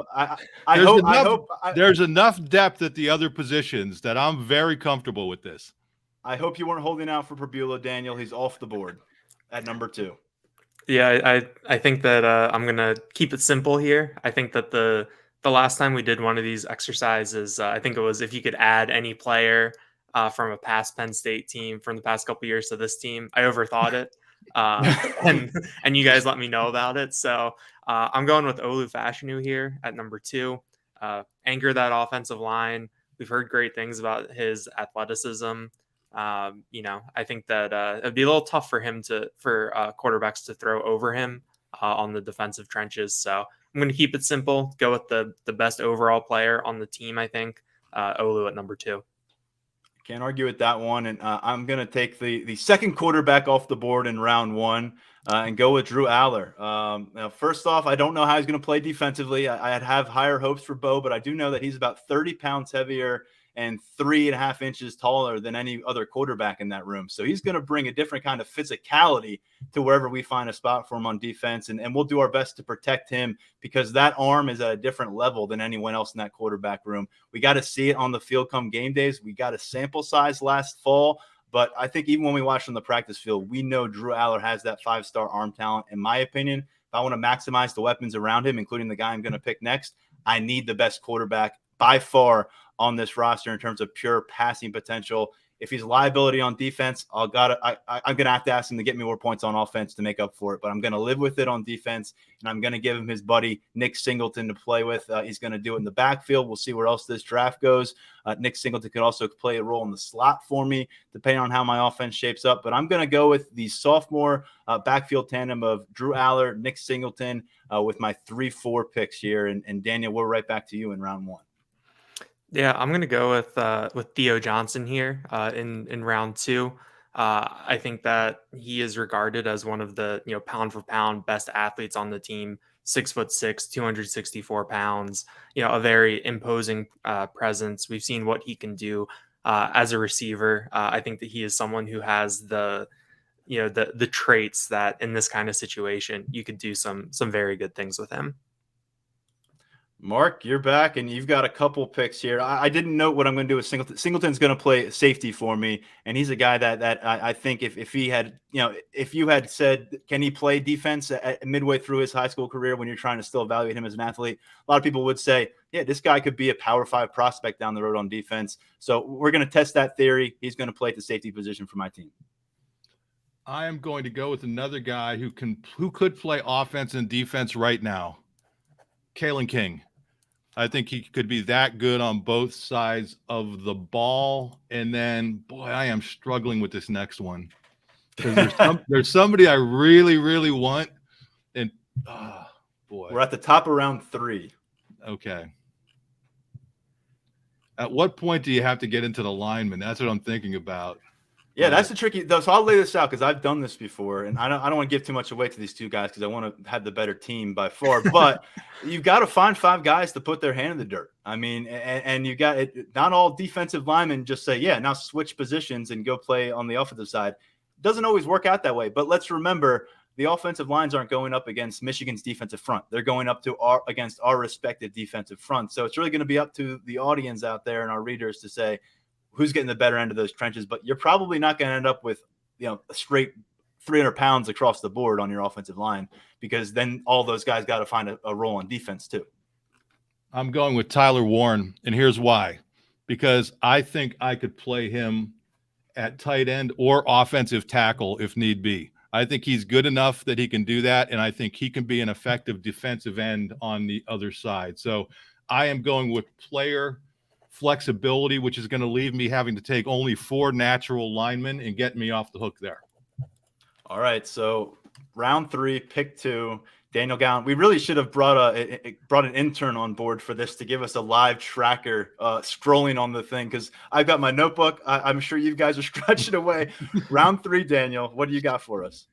I hope there's enough depth at the other positions that I'm very comfortable with this. I hope you weren't holding out for Pribula, Daniel. He's off the board at number 2. Yeah, I think that I'm going to keep it simple here. I think that the last time we did one of these exercises, I think it was if you could add any player from a past Penn State team from the past couple years to this team. I overthought it, and you guys let me know about it. So I'm going with Olu Fashanu here at number 2. Anchor that offensive line. We've heard great things about his athleticism. I think that it'd be a little tough for him for quarterbacks to throw over him on the defensive trenches. So I'm going to keep it simple, go with the best overall player on the team. I think Olu at number 2. Can't argue with that one. And I'm going to take the second quarterback off the board in round 1 and go with Drew Aller. Now, first off, I don't know how he's going to play defensively. I'd have higher hopes for Beau, but I do know that he's about 30 pounds heavier and 3.5 inches taller than any other quarterback in that room. So he's going to bring a different kind of physicality to wherever we find a spot for him on defense. And we'll do our best to protect him because that arm is at a different level than anyone else in that quarterback room. We got to see it on the field come game days. We got a sample size last fall. But I think even when we watch on the practice field, we know Drew Aller has that 5-star arm talent. In my opinion, if I want to maximize the weapons around him, including the guy I'm going to pick next, I need the best quarterback by far on this roster in terms of pure passing potential. If he's a liability on defense, I'm going to have to ask him to get me more points on offense to make up for it. But I'm going to live with it on defense, and I'm going to give him his buddy Nick Singleton to play with. He's going to do it in the backfield. We'll see where else this draft goes. Nick Singleton could also play a role in the slot for me, depending on how my offense shapes up. But I'm going to go with the sophomore backfield tandem of Drew Aller, Nick Singleton with my 3-4 picks here. And Daniel, we're right back to you in round 1. Yeah, I'm going to go with Theo Johnson here in round 2. I think that he is regarded as one of the pound for pound best athletes on the team. 6'6", 264 pounds. A very imposing presence. We've seen what he can do as a receiver. I think that he is someone who has the traits that in this kind of situation you could do some very good things with him. Mark, you're back, and you've got a couple picks here. I didn't note what I'm going to do with Singleton. Singleton's going to play safety for me, and he's a guy that I think if he had, if you had said, can he play defense at midway through his high school career when you're trying to still evaluate him as an athlete, a lot of people would say, yeah, this guy could be a Power 5 prospect down the road on defense. So we're going to test that theory. He's going to play at the safety position for my team. I am going to go with another guy who could play offense and defense right now. Kalen King. I think he could be that good on both sides of the ball. And then, boy, I am struggling with this next one because there's somebody I really, really want. And, boy. We're at the top of round 3. Okay. At what point do you have to get into the lineman? That's what I'm thinking about. Yeah, that's the tricky though. So I'll lay this out because I've done this before, and I don't want to give too much away to these two guys because I want to have the better team by far. But you've got to find 5 guys to put their hand in the dirt. I mean, and you got it. Not all defensive linemen just say, "Yeah, now switch positions and go play on the offensive side." It doesn't always work out that way. But let's remember, the offensive lines aren't going up against Michigan's defensive front. They're going up to against our respective defensive front. So it's really going to be up to the audience out there and our readers to say who's getting the better end of those trenches. But you're probably not going to end up with, a straight 300 pounds across the board on your offensive line, because then all those guys got to find a role on defense too. I'm going with Tyler Warren, and here's why. Because I think I could play him at tight end or offensive tackle if need be. I think he's good enough that he can do that, and I think he can be an effective defensive end on the other side. So I am going with player flexibility, which is going to leave me having to take only 4 natural linemen and get me off the hook there. All right, so round 3, pick 2, Daniel Gallen. We really should have brought an intern on board for this to give us a live tracker scrolling on the thing, because I've got my notebook. I'm sure you guys are scratching away. Round 3, Daniel, what do you got for us?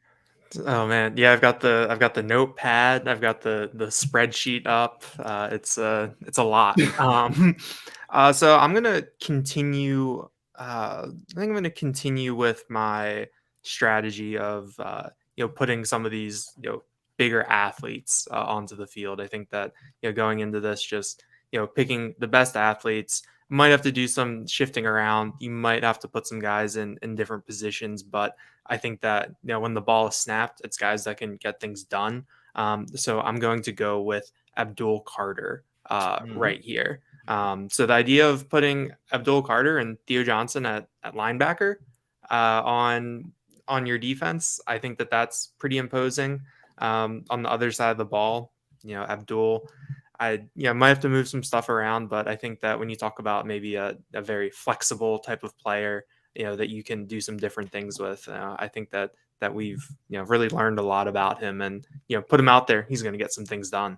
Oh man, yeah, I've got the notepad, I've got the spreadsheet up. It's a lot. So I'm gonna continue. I think I'm gonna continue with my strategy of putting some of these bigger athletes onto the field. I think that going into this, just picking the best athletes. Might have to do some shifting around. You might have to put some guys in different positions, but I think that when the ball is snapped, it's guys that can get things done. So I'm going to go with Abdul Carter right here. So the idea of putting Abdul Carter and Theo Johnson at linebacker on your defense, I think that that's pretty imposing. On the other side of the ball, Abdul, I might have to move some stuff around, but I think that when you talk about maybe a very flexible type of player, that you can do some different things with, I think that we've really learned a lot about him, and put him out there, he's going to get some things done.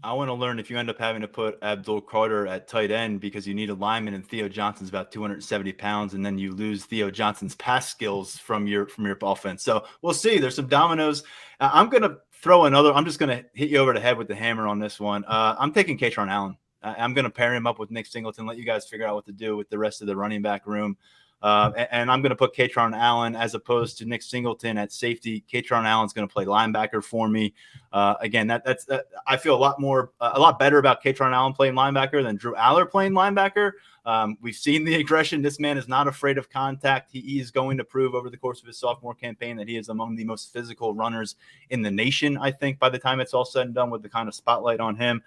I want to learn if you end up having to put Abdul Carter at tight end because you need a lineman and Theo Johnson's about 270 pounds, and then you lose Theo Johnson's pass skills from your offense. So we'll see. There's some dominoes. I'm going to throw another. I'm just going to hit you over the head with the hammer on this one. I'm taking Kaytron Allen. I'm going to pair him up with Nick Singleton, let you guys figure out what to do with the rest of the running back room. And I'm going to put Kaytron Allen as opposed to Nick Singleton at safety. Kaytron Allen's going to play linebacker for me. Again, that's I feel a lot better about Kaytron Allen playing linebacker than Drew Aller playing linebacker. We've seen the aggression. This man is not afraid of contact. He is going to prove over the course of his sophomore campaign that he is among the most physical runners in the nation, I think, by the time it's all said and done, with the kind of spotlight on him.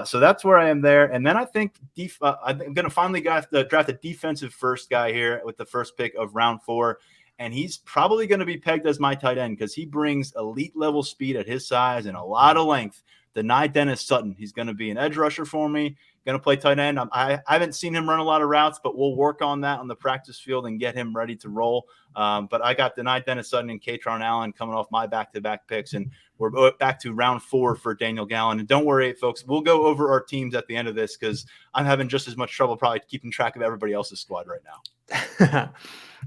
So that's where I am there. And then I think I'm going to finally draft a defensive first guy here with the first pick of round 4. And he's probably going to be pegged as my tight end because he brings elite level speed at his size and a lot of length. Deni Dennis Sutton. He's going to be an edge rusher for me. Going to play tight end. I haven't seen him run a lot of routes, but we'll work on that on the practice field and get him ready to roll. But I got Deni Dennis Sutton and Kaytron Allen coming off my back-to-back picks, and we're back to round 4 for Daniel Gallen. And don't worry, folks, we'll go over our teams at the end of this because I'm having just as much trouble probably keeping track of everybody else's squad right now.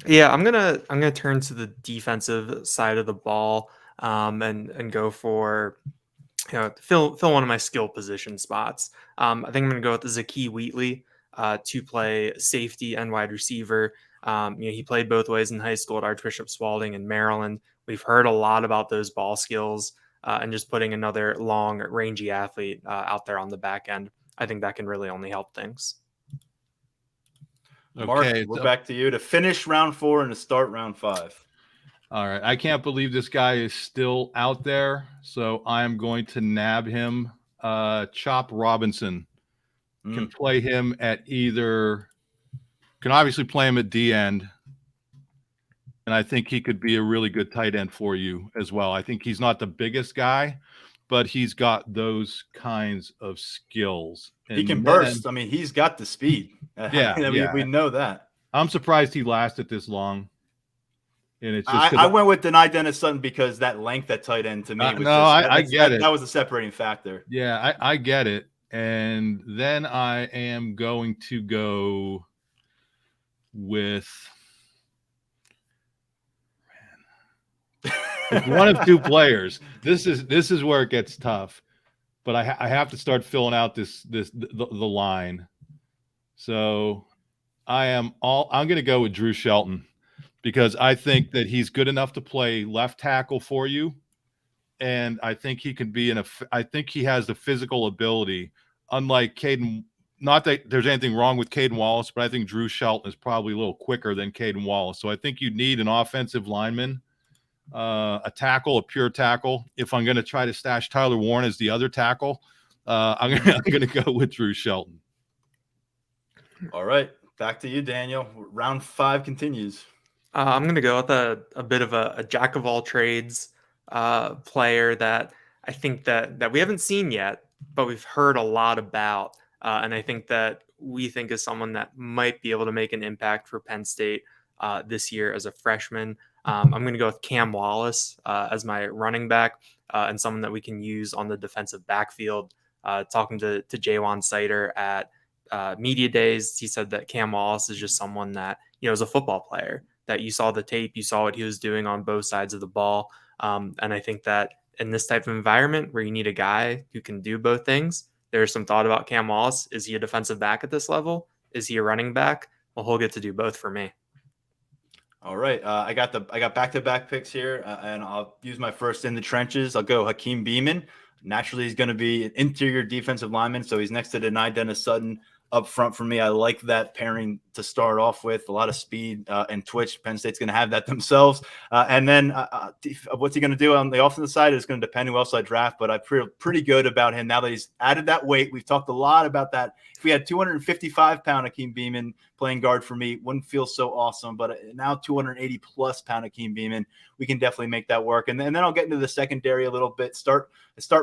Yeah, I'm gonna turn to the defensive side of the ball and go for fill one of my skill position spots. I think I'm gonna go with Zakee Wheatley to play safety and wide receiver. He played both ways in high school at Archbishop Spalding in Maryland. We've heard a lot about those ball skills and just putting another long, rangy athlete out there on the back end. I think that can really only help things. Mark, we're back to you to finish round 4 and to start round 5. All right. I can't believe this guy is still out there, so I'm going to nab him. Chop Robinson. Can play him at either – can obviously play him at D end, and I think he could be a really good tight end for you as well. I think he's not the biggest guy, but he's got those kinds of skills. He And can then- burst. I mean, he's got the speed. Yeah. We know that. I'm surprised he lasted this long. And it's just I went with Nittany Sutton because that length at tight end to me was I get it. That was a separating factor. Yeah, I get it. And then I am going to go with it's one of two players. This is where it gets tough. But I have to start filling out the line. So I'm going to go with Drew Shelton, because I think that he's good enough to play left tackle for you. And I think he can be I think he has the physical ability, unlike Caden. Not that there's anything wrong with Caden Wallace, but I think Drew Shelton is probably a little quicker than Caden Wallace. So I think you need an offensive lineman, a tackle, a pure tackle. If I'm going to try to stash Tyler Warren as the other tackle, I'm going to go with Drew Shelton. All right. Back to you, Daniel. Round 5 continues. I'm going to go with a bit of a jack of all trades player that I think that we haven't seen yet, but we've heard a lot about. And I think that we think is someone that might be able to make an impact for Penn State this year as a freshman. I'm going to go with Cam Wallace as my running back and someone that we can use on the defensive backfield. Talking to Jaywan Sider at media days, he said that Cam Wallace is just someone that, is a football player, that you saw the tape, you saw what he was doing on both sides of the ball. And I think that in this type of environment where you need a guy who can do both things, there's some thought about Cam Wallace. Is he a defensive back at this level? Is he a running back? Well, he'll get to do both for me. All right. I got back-to-back picks here, and I'll use my first in the trenches. I'll go Hakeem Beamon. Naturally, he's going to be an interior defensive lineman, so he's next to Nittany Sutton up front for me. I like that pairing to start off with. A lot of speed and twitch. Penn State's going to have that themselves. And then what's he going to do on the offensive side is going to depend who else I draft, but I feel pretty good about him now that he's added that weight. We've talked a lot about that. If we had 255-pound Hakeem Beamon playing guard for me, wouldn't feel so awesome, but now 280-plus pound Hakeem Beamon, we can definitely make that work. And then I'll get into the secondary a little bit, start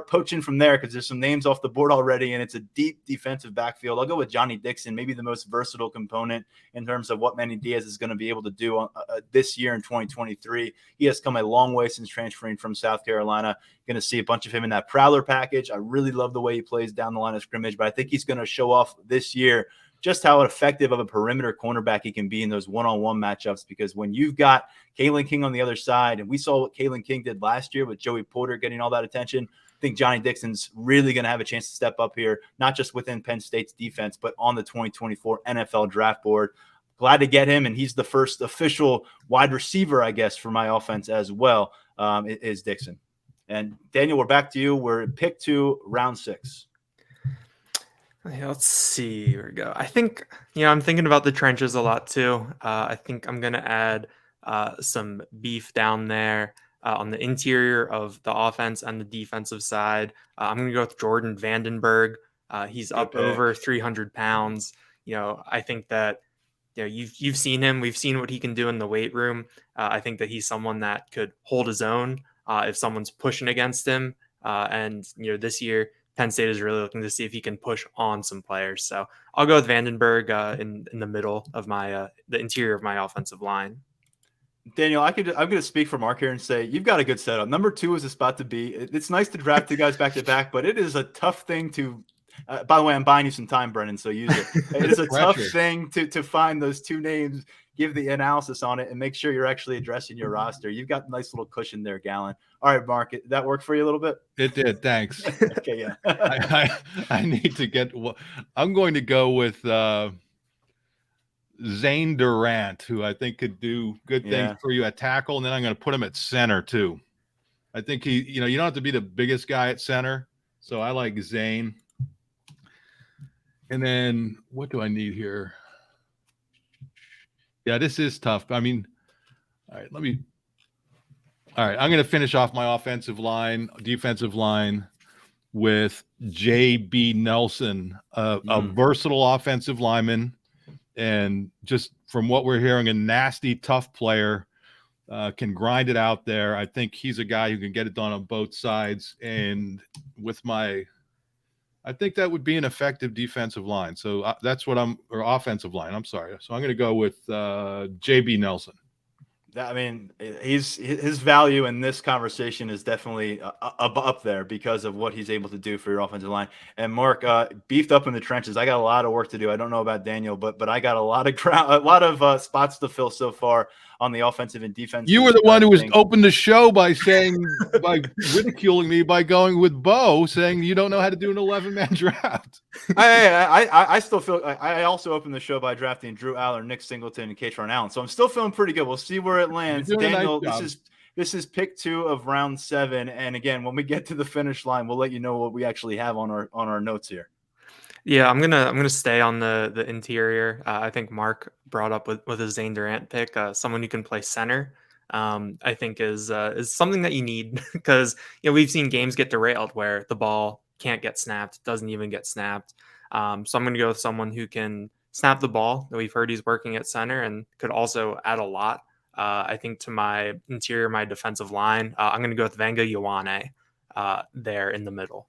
poaching from there, because there's some names off the board already, and it's a deep defensive backfield. I'll go with Johnny Dixon, maybe the most versatile component in terms of what Manny Diaz is going to be able to do this year in 2023. He has come a long way since transferring from South Carolina. Going to see a bunch of him in that Prowler package. I really love the way he plays down the line of scrimmage, but I think he's going to show off this year just how effective of a perimeter cornerback he can be in those one-on-one matchups, because when you've got Kalen King on the other side, and we saw what Kalen King did last year with Joey Porter getting all that attention, I think Johnny Dixon's really going to have a chance to step up here, not just within Penn State's defense, but on the 2024 NFL draft board. Glad to get him, and he's the first official wide receiver, I guess, for my offense as well, is Dixon. And Daniel, we're back to you. We're pick 2, round 6. Let's see. Here we go. I think, I'm thinking about the trenches a lot too. I think I'm going to add some beef down there on the interior of the offense and the defensive side. I'm going to go with Jordan Vandenberg. He's up over 300 pounds. I think that, you've seen him. We've seen what he can do in the weight room. I think that he's someone that could hold his own if someone's pushing against him. And this year, Penn State is really looking to see if he can push on some players. So I'll go with Vandenberg in the middle of my the interior of my offensive line. Daniel, I'm going to speak for Mark here and say you've got a good setup. Number 2 is a spot to be. It's nice to draft 2 guys back to back, but it is a tough thing to. By the way, I'm buying you some time, Brennan, so use it. It is a tough thing to find those 2 names, give the analysis on it, and make sure you're actually addressing your roster. You've got a nice little cushion there, Gallen. All right, Mark, that worked for you a little bit? It did. Thanks. Okay, yeah. I need to get – I'm going to go with Zane Durant, who I think could do good things for you at tackle, and then I'm going to put him at center too. I think you don't have to be the biggest guy at center, so I like Zane. And then what do I need here? Yeah, this is tough. I mean, all right, I'm going to finish off my defensive line with J.B. Nelson, a versatile offensive lineman, and just from what we're hearing, a nasty, tough player. can grind it out there. I think he's a guy who can get it done on both sides. And I think that would be an effective defensive line. So that's what or offensive line. I'm sorry. So I'm going to go with JB Nelson. I mean, his value in this conversation is definitely up there because of what he's able to do for your offensive line. And Mark, beefed up in the trenches. I got a lot of work to do. I don't know about Daniel, but I got a lot of spots to fill so far on the offensive and defensive. You were the one who was opened the show by ridiculing me by going with Bo, saying you don't know how to do an 11-man draft. I still feel. I also opened the show by drafting Drew Aller, Nick Singleton, and Kaytron Allen. So I'm still feeling pretty good. We'll see where it lands. Daniel, this is pick 2 of round 7, and again, when we get to the finish line, we'll let you know what we actually have on our notes here. Yeah, I'm gonna stay on the interior. I think Mark brought up with his Zane Durant pick, someone who can play center. I think is something that you need because we've seen games get derailed where the ball can't get snapped, doesn't even get snapped. So I'm gonna go with someone who can snap the ball. We've heard he's working at center and could also add a lot. I think to my interior, my defensive line, I'm gonna go with Vanga Ioane there in the middle.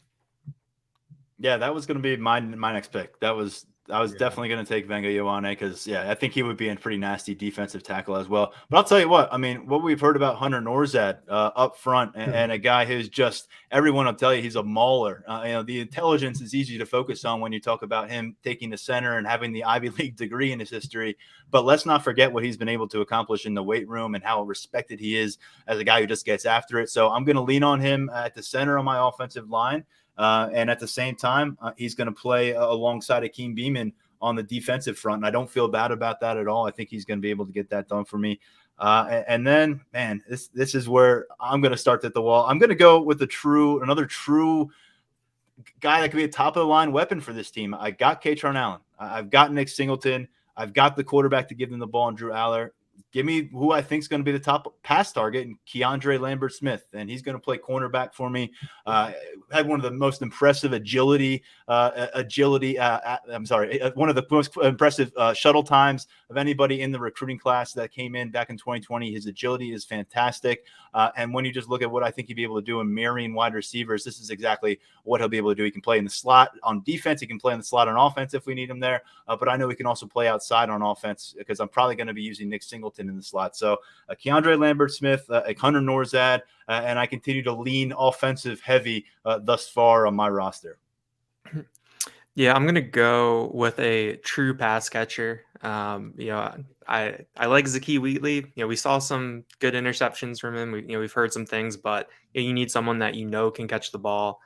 Yeah, that was going to be my next pick. I was definitely going to take Vanga Ioane because, I think he would be a pretty nasty defensive tackle as well. But I'll tell you what, I mean, what we've heard about Hunter Norzad up front and a guy who's just everyone will tell you he's a mauler. The intelligence is easy to focus on when you talk about him taking the center and having the Ivy League degree in his history. But let's not forget what he's been able to accomplish in the weight room and how respected he is as a guy who just gets after it. So I'm going to lean on him at the center on my offensive line. And at the same time, he's going to play alongside Akeem Beamon on the defensive front. And I don't feel bad about that at all. I think he's going to be able to get that done for me. And then, man, this is where I'm going to start at the wall. I'm going to go with another true guy that could be a top of the line weapon for this team. I got Kaytron Allen. I've got Nick Singleton. I've got the quarterback to give them the ball and Drew Aller. Give me who I think is going to be the top pass target, and Keandre Lambert-Smith, and he's going to play cornerback for me. Had one of the most impressive one of the most impressive shuttle times of anybody in the recruiting class that came in back in 2020. His agility is fantastic, and when you just look at what I think he'd be able to do in marrying wide receivers, this is exactly what he'll be able to do. He can play in the slot on defense. He can play in the slot on offense if we need him there, but I know he can also play outside on offense because I'm probably going to be using Nick Singleton in the slot. So Keandre Lambert-Smith, Hunter Norzad, and I continue to lean offensive heavy thus far on my roster. Yeah, I'm gonna go with a true pass catcher. I like Zakee Wheatley. We saw some good interceptions from him. We've heard some things, but you need someone that can catch the ball.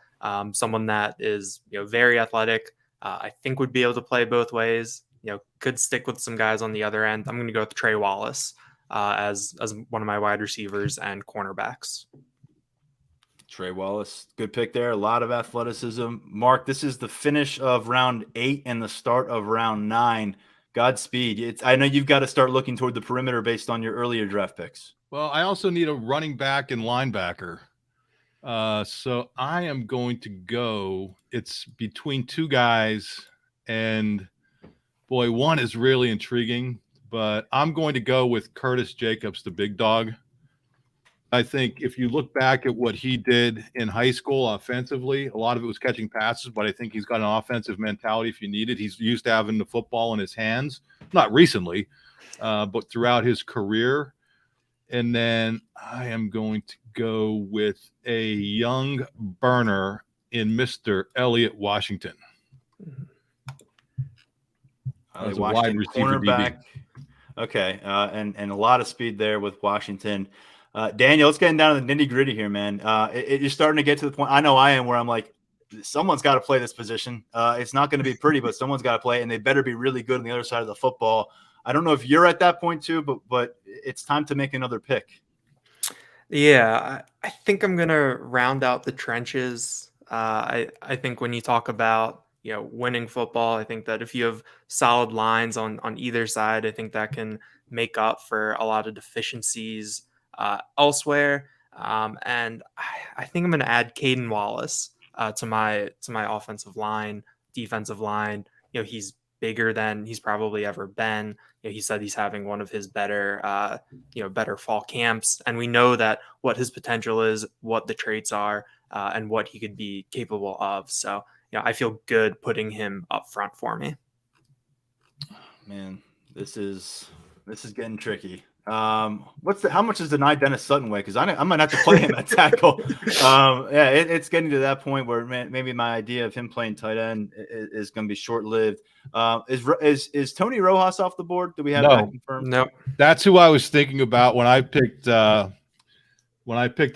Someone that is very athletic. I think would be able to play both ways. Could stick with some guys on the other end. I'm going to go with Trey Wallace as one of my wide receivers and cornerbacks. Trey Wallace, good pick there. A lot of athleticism. Mark, this is the finish of round 8 and the start of round 9. Godspeed. I know you've got to start looking toward the perimeter based on your earlier draft picks. Well, I also need a running back and linebacker. So I am going to go. It's between two guys, and boy, one is really intriguing, but I'm going to go with Curtis Jacobs, the big dog. I think if you look back at what he did in high school offensively, a lot of it was catching passes, but I think he's got an offensive mentality if you need it. He's used to having the football in his hands, not recently, but throughout his career. And then I am going to go with a young burner in Mr. Elliott Washington. As a wide receiver, cornerback. Okay, and a lot of speed there with Washington. Daniel, let's get down to the nitty gritty here, man. You're starting to get to the point. I know I am where I'm like, someone's got to play this position. It's not going to be pretty, but someone's got to play, and they better be really good on the other side of the football. I don't know if you're at that point too, but it's time to make another pick. Yeah, I think I'm going to round out the trenches. I think when you talk about winning football, I think that if you have solid lines on either side, I think that can make up for a lot of deficiencies elsewhere. And I think I'm going to add Caden Wallace to my offensive line, defensive line. He's bigger than he's probably ever been. He said he's having one of his better, better fall camps. And we know that what his potential is, what the traits are, and what he could be capable of. So, I feel good putting him up front for me. Man, this is getting tricky. How much does Denai Dennis Sutton weigh? Because I might have to play him at tackle. It's getting to that point where maybe my idea of him playing tight end is going to be short lived. Is Tony Rojas off the board? Do we have that confirmed? No, That's who I was thinking about when I picked the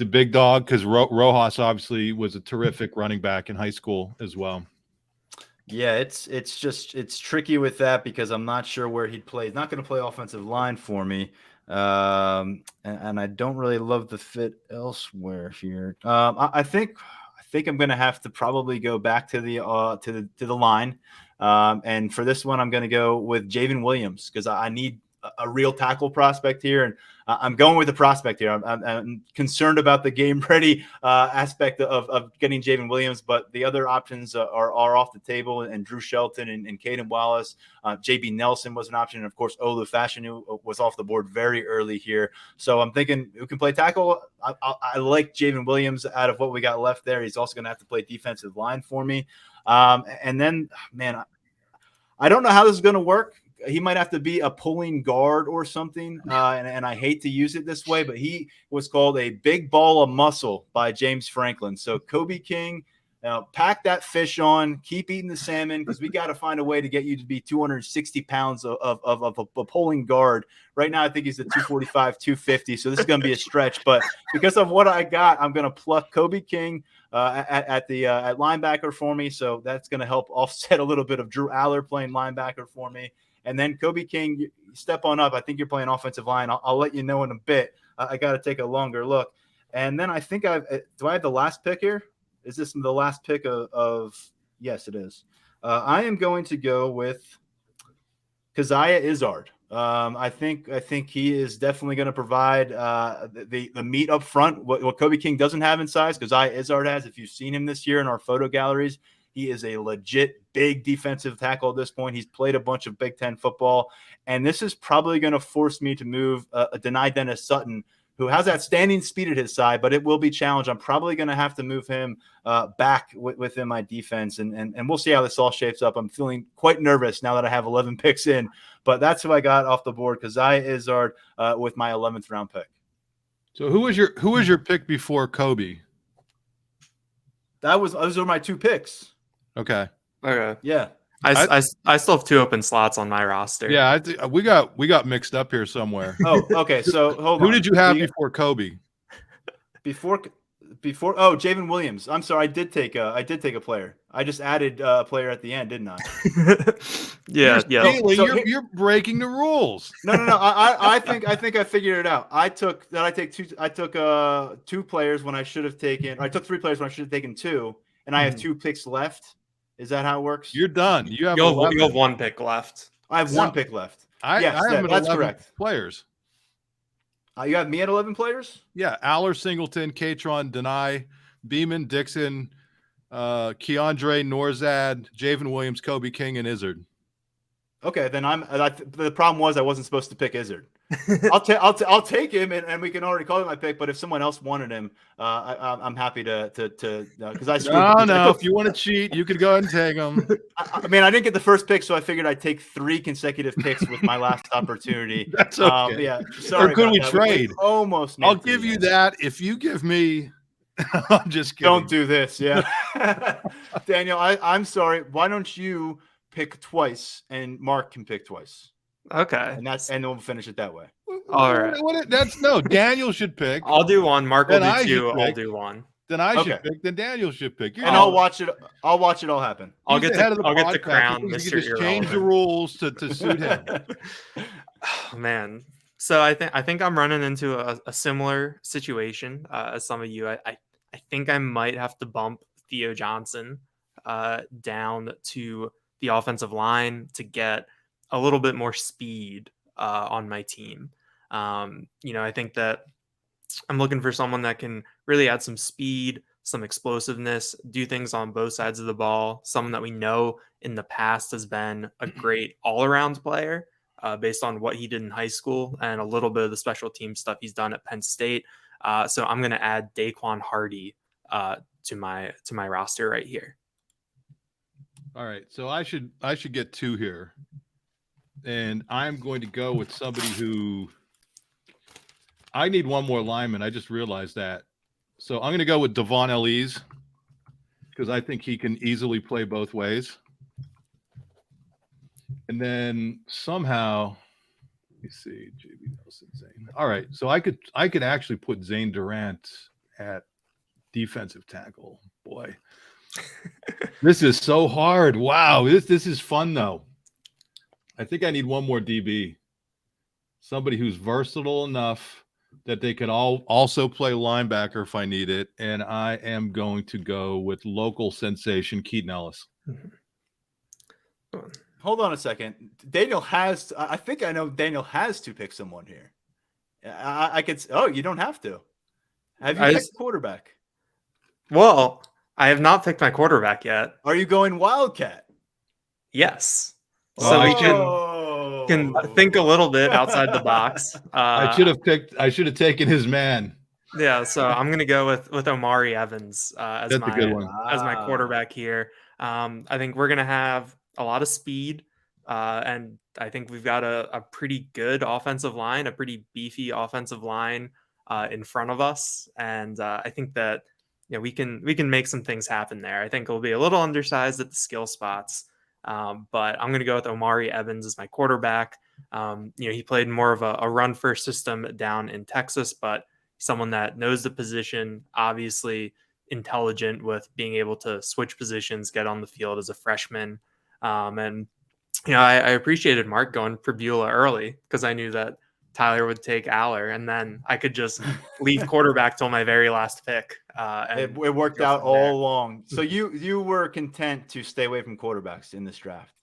big dog, because Rojas obviously was a terrific running back in high school as well. Yeah, it's tricky with that because I'm not sure where he'd play. He's not going to play offensive line for me, and I don't really love the fit elsewhere here. I think I'm going to have to probably go back to the line, and for this one I'm going to go with Javen Williams because I need a real tackle prospect here, and I'm going with the prospect here. I'm concerned about the game ready aspect of getting Javen Williams, but the other options are off the table, and Drew Shelton and Caden Wallace. JB Nelson was an option, and of course Olu Fashanu was off the board very early here. So I'm thinking who can play tackle. I like Javen Williams out of what we got left there. He's also going to have to play defensive line for me. And then, man, I don't know how this is going to work. He might have to be a pulling guard or something, and I hate to use it this way, but he was called a big ball of muscle by James Franklin. So Kobe King, pack that fish on, keep eating the salmon, because we got to find a way to get you to be 260 pounds of a pulling guard. Right now, I think he's at 245, 250, so this is going to be a stretch. But because of what I got, I'm going to pluck Kobe King at linebacker for me, so that's going to help offset a little bit of Drew Aller playing linebacker for me. And then Kobe King, step on up. I think you're playing offensive line. I'll let you know in a bit. I got to take a longer look. And then I think do I have the last pick here? Is this the last pick of yes, it is. I am going to go with Keziah Izzard. I think he is definitely going to provide the meat up front. What Kobe King doesn't have in size, Keziah Izzard has. If you've seen him this year in our photo galleries, he is a legit big defensive tackle at this point. He's played a bunch of Big Ten football, and this is probably going to force me to move a Denai Dennis Sutton, who has that standing speed at his side, but it will be challenged. I'm probably going to have to move him back within my defense, and we'll see how this all shapes up. I'm feeling quite nervous now that I have 11 picks in, but that's who I got off the board, Keziah Izzard with my 11th round pick. So who was your pick before Kobe? Those were my two picks. Okay. Yeah. I still have two open slots on my roster. Yeah, we got mixed up here somewhere. Oh, okay. So hold on. Who did you have before Kobe? Before Javen Williams. I'm sorry, I did take a player. I just added a player at the end, didn't I? Yeah. You're breaking the rules. No. I think I figured it out. I took two players when I should have taken. Or I took three players when I should have taken two, and I have two picks left. Is that how it works? You're done. You have one pick left. I have one pick left. That's correct. Players. You have me at 11 players? Yeah. Aller, Singleton, Catron, Denai, Beeman, Dixon, Keandre, Norzad, Javen Williams, Kobe King, and Izzard. Okay, then the problem was I wasn't supposed to pick Izzard. I'll take him, and we can already call him my pick. But if someone else wanted him, I'm happy to because I screwed. No. If you want to cheat, you could go ahead and take him. I mean, I didn't get the first pick, so I figured I'd take 3 consecutive picks with my last opportunity. That's okay. Yeah, sorry. Or could we that. trade? Almost. I'll give you that if you give me. I'm just kidding. Don't do this. Yeah, Daniel. I'm sorry. Why don't you pick twice, and Mark can pick twice? Okay, and then we'll finish it that way. All right. Daniel should pick. I'll do one. Mark will do 2. I'll do 1. Then I should pick. Then Daniel should pick. I'll watch it. I'll watch it all happen. I'll get the crown. You just change the rules to suit him. Oh, man. So I think I'm running into a similar situation as some of you. I think I might have to bump Theo Johnson down to the offensive line to get a little bit more speed on my team. I think that I'm looking for someone that can really add some speed, some explosiveness, do things on both sides of the ball. Someone that we know in the past has been a great all-around player based on what he did in high school and a little bit of the special team stuff he's done at Penn State. So I'm going to add Daquan Hardy to my roster right here. All right, so I should get 2 here, and I'm going to go with somebody who I need one more lineman. I just realized that, so I'm going to go with Devon Elise because I think he can easily play both ways. And then somehow, let me see, JB Nelson, Zane. All right, so I could actually put Zane Durant at defensive tackle. Boy. This is so hard. Wow. This is fun though. I think I need one more DB. Somebody who's versatile enough that they could also play linebacker if I need it. And I am going to go with local sensation Keaton Ellis. Hold on a second. Daniel has, I think I know Daniel has to pick someone here. I could, you don't have to. Have you picked quarterback? Well, I have not picked my quarterback yet. Are you going Wildcat? Yes. So we can think a little bit outside the box. I should have taken his man. Yeah, so I'm going to go with Omari Evans as That's a good one. As my quarterback here. I think we're going to have a lot of speed, and I think we've got a pretty good offensive line, a pretty beefy offensive line in front of us, and I think that we can make some things happen there. I think it'll be a little undersized at the skill spots, but I'm going to go with Omari Evans as my quarterback. He played more of a run first system down in Texas, but someone that knows the position, obviously intelligent with being able to switch positions, get on the field as a freshman. And I appreciated Mark going for Beulah early because I knew that Tyler would take Aller, and then I could just leave quarterback till my very last pick. It worked out all along. So you were content to stay away from quarterbacks in this draft?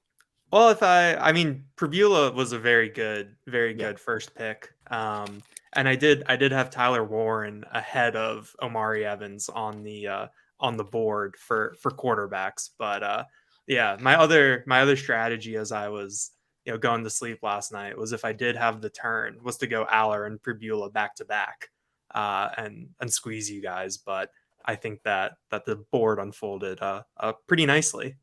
Well, Beulah was a very good first pick. And I did have Tyler Warren ahead of Omari Evans on the board for quarterbacks. But my other strategy as I was going to sleep last night was, if I did have the turn, was to go Aller and Beulah back to back and squeeze you guys. But I think that the board unfolded pretty nicely.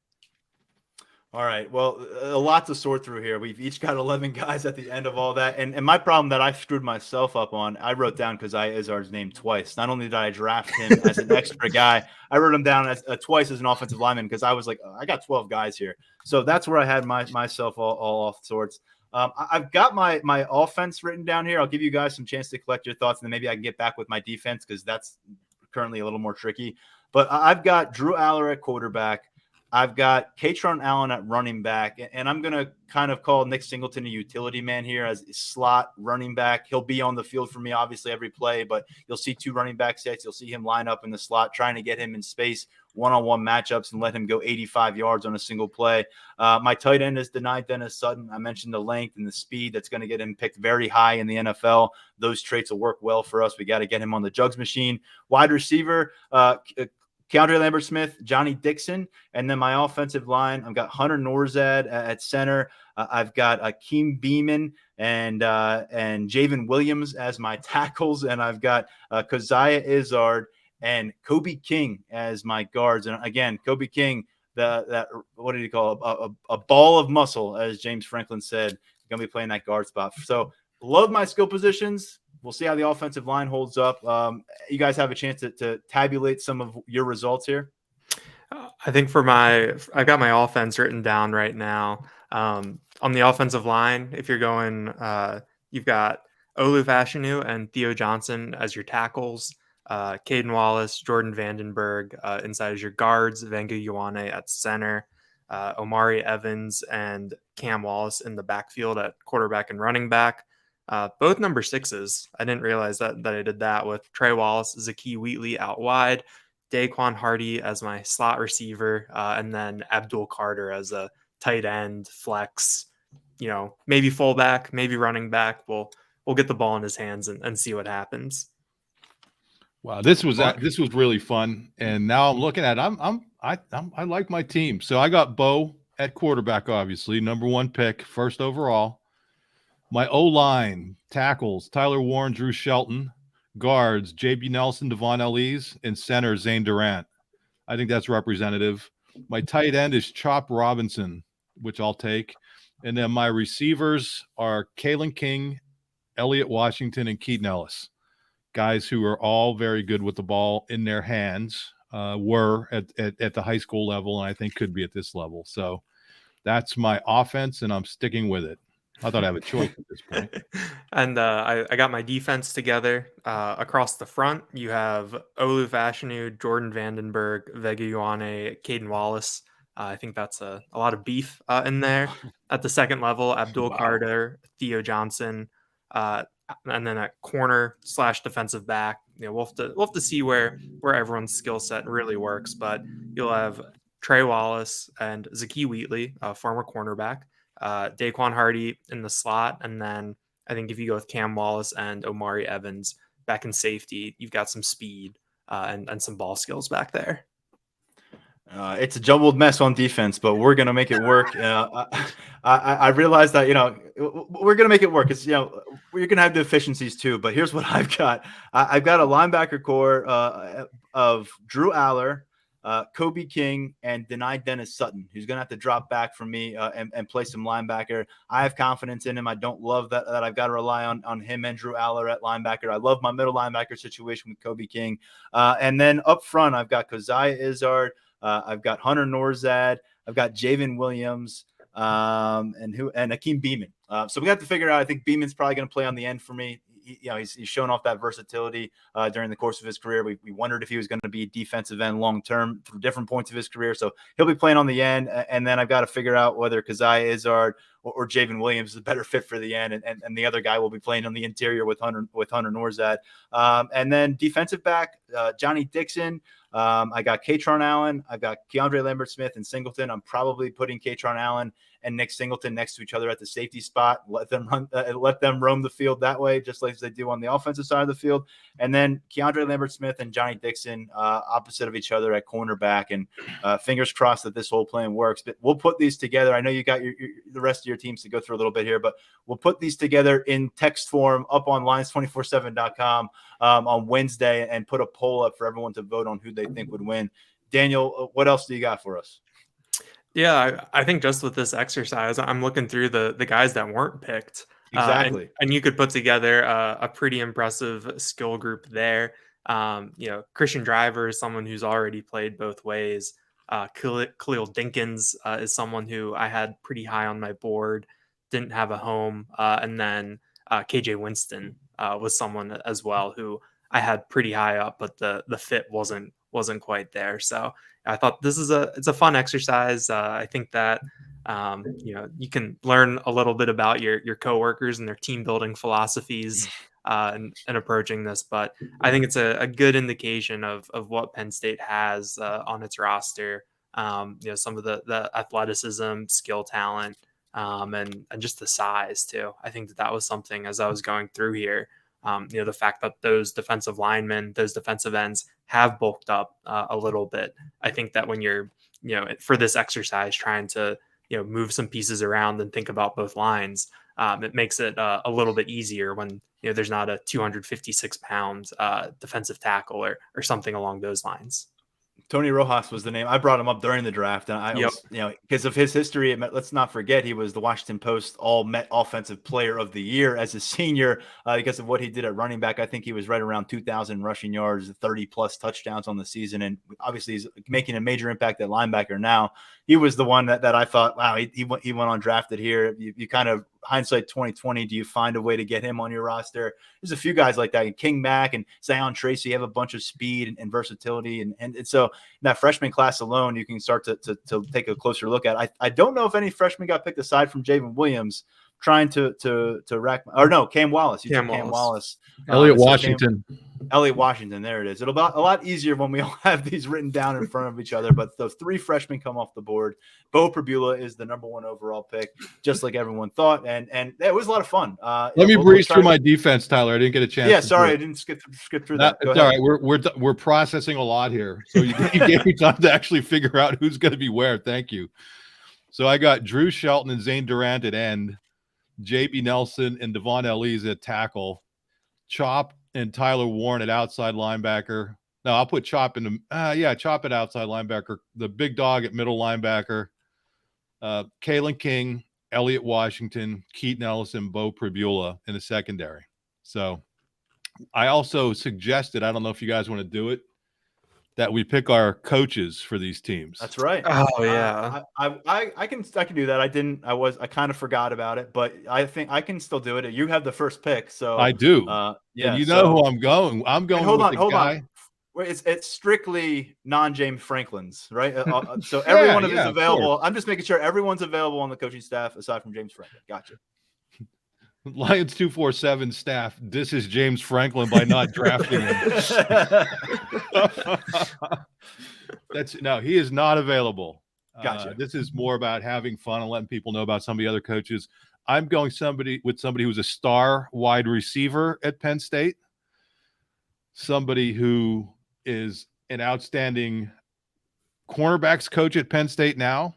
All right. Well, a lot to sort through here. We've each got 11 guys at the end of all that. And my problem that I screwed myself up on, I wrote down Keziah Izzard's name twice. Not only did I draft him as an extra guy, I wrote him down as twice as an offensive lineman because I was like, I got 12 guys here. So that's where I had myself all off sorts. I've got my offense written down here. I'll give you guys some chance to collect your thoughts, and then maybe I can get back with my defense because that's currently a little more tricky. But I've got Drew Aller at quarterback. I've got Katron Allen at running back, and I'm going to kind of call Nick Singleton a utility man here as a slot running back. He'll be on the field for me, obviously, every play, but you'll see 2 running back sets. You'll see him line up in the slot, trying to get him in space, one-on-one matchups, and let him go 85 yards on a single play. My tight end is denied Dennis Sutton. I mentioned the length and the speed that's going to get him picked very high in the NFL. Those traits will work well for us. We got to get him on the jugs machine. Wide receiver, Keandre Lambert-Smith, Johnny Dixon, and then my offensive line, I've got Hunter Norzad at center. I've got Akeem Beeman and Javen Williams as my tackles, and I've got Keziah Izzard and Kobe King as my guards. And again, Kobe King, that what did he call a ball of muscle, as James Franklin said, going to be playing that guard spot. So love my skill positions. We'll see how the offensive line holds up. You guys have a chance to tabulate some of your results here. I think I got my offense written down right now. On the offensive line, if you're going, you've got Olu Fashanu and Theo Johnson as your tackles, Caden Wallace, Jordan Vandenberg inside as your guards, Venga Ioane at center, Omari Evans and Cam Wallace in the backfield at quarterback and running back. Both number 6s. I didn't realize that I did that with Trey Wallace, Zakee Wheatley out wide, Daquan Hardy as my slot receiver, and then Abdul Carter as a tight end, flex, maybe fullback, maybe running back. We'll get the ball in his hands and see what happens. Wow, this was really fun, and now I'm looking at I like my team. So I got Bo at quarterback, obviously number 1 pick, first overall. My O-line tackles: Tyler Warren, Drew Shelton; guards: JB Nelson, Devon Elise; and center Zane Durant. I think that's representative. My tight end is Chop Robinson, which I'll take, and then my receivers are Kalen King, Elliott Washington, and Keaton Ellis. Guys who are all very good with the ball in their hands, were at the high school level, and I think could be at this level. So that's my offense, and I'm sticking with it. I thought I have a choice at this point. And I got my defense together. Across the front, you have Olu Fashanu, Jordan Vandenberg, Vega Ioane, Caden Wallace. I think that's a lot of beef in there. At the second level, Abdul Wow. Carter, Theo Johnson, and then at corner / defensive back. We'll have to see where everyone's skill set really works. But you'll have Trey Wallace and Zaki Wheatley, former cornerback. Daquan Hardy in the slot, and then I think if you go with Cam Wallace and Omari Evans back in safety, you've got some speed and some ball skills back there. It's a jumbled mess on defense, but we're going to make it work. I realize that, we're going to make it work. It's, we're going to have deficiencies too, but here's what I've got. I've got a linebacker core of Drew Aller, Kobe King, and Denai Dennis Sutton, who's going to have to drop back from me and play some linebacker. I have confidence in him. I don't love that I've got to rely on him and Drew Aller at linebacker. I love my middle linebacker situation with Kobe King. And then up front, I've got Keziah Izzard. I've got Hunter Norzad. I've got Javen Williams and Akeem Beeman. So we got to figure out. I think Beeman's probably going to play on the end for me. He's shown off that versatility during the course of his career. We wondered if he was going to be defensive end long term through different points of his career. So he'll be playing on the end. And then I've got to figure out whether Keziah Izzard or Javen Williams is a better fit for the end. And the other guy will be playing on the interior with Hunter Norzad. And then defensive back, Johnny Dixon. I got Katron Allen. I've got Keandre Lambert-Smith and Singleton. I'm probably putting Katron Allen and Nick Singleton next to each other at the safety spot. Let them roam the field that way, just like they do on the offensive side of the field. And then Keandre Lambert-Smith and Johnny Dixon opposite of each other at cornerback. And fingers crossed that this whole plan works. But we'll put these together. I know you got the rest of your teams to go through a little bit here, but we'll put these together in text form up on Lions247.com on Wednesday and put a poll up for everyone to vote on who they think would win. Daniel, what else do you got for us? Yeah, I think just with this exercise, I'm looking through the guys that weren't picked. Exactly. And you could put together a pretty impressive skill group there. Christian Driver is someone who's already played both ways. Khalil Dinkins is someone who I had pretty high on my board, didn't have a home. And then KJ Winston was someone as well who I had pretty high up, but the fit wasn't quite there. So I thought it's a fun exercise. I think that you can learn a little bit about your coworkers and their team building philosophies and approaching this. But I think it's a good indication of what Penn State has on its roster. Some of the athleticism, skill, talent, and just the size too. I think that was something as I was going through here. The fact that those defensive linemen, those defensive ends have bulked up a little bit. I think that when you're, for this exercise, trying to, move some pieces around and think about both lines, it makes it a little bit easier when, there's not a 256-pound defensive tackle or something along those lines. Tony Rojas was the name. I brought him up during the draft, and I was, because of his history. Let's not forget he was the Washington Post All-Met Offensive Player of the Year as a senior because of what he did at running back. I think he was right around 2,000 rushing yards, 30-plus touchdowns on the season, and obviously he's making a major impact at linebacker now. He was the one that I thought, wow, he went undrafted here. You kind of hindsight 2020. Do you find a way to get him on your roster? There's a few guys like that. King Mack and Zion Tracy have a bunch of speed and versatility. And so in that freshman class alone, you can start to take a closer look at. I don't know if any freshmen got picked aside from Javen Williams. trying to rack, or no, Cam Wallace. You Cam took Cam Wallace. Wallace. Elliot So Washington. Elliot Washington, there it is. It'll be a lot easier when we all have these written down in front of each other. But those 3 freshmen come off the board. Bo Prabula is the number 1 overall pick, just like everyone thought, and it was a lot of fun. Let me breeze through my defense, Tyler. I didn't get a chance. Yeah, sorry, I didn't skip through that. Go It's ahead. all right. We're processing a lot here, so you gave me time to actually figure out who's going to be where. Thank you. So I got Drew Shelton and Zane Durant at end, J.B. Nelson and Devon Elise at tackle, Chop and Tyler Warren at outside linebacker. No, I'll put Chop in the Chop at outside linebacker, the big dog at middle linebacker, Kalen King, Elliot Washington, Keaton Ellison, Bo Prabula in the secondary. So I also suggested, I don't know if you guys want to do it, that we pick our coaches for these teams. That's right. Oh yeah. I can do that. I kind of forgot about it, but I think I can still do it. You have the first pick, so I do. Yeah, and you know who I'm going. I'm going. Hold with on. guy. It's strictly non-James Franklin's, right? So everyone is available. I'm just making sure everyone's available on the coaching staff aside from James Franklin. Gotcha. Lions 247 staff. This is James Franklin by not drafting him. He is not available. Gotcha. This is more about having fun and letting people know about some of the other coaches. I'm going somebody who's a star wide receiver at Penn State, somebody who is an outstanding cornerbacks coach at Penn State now,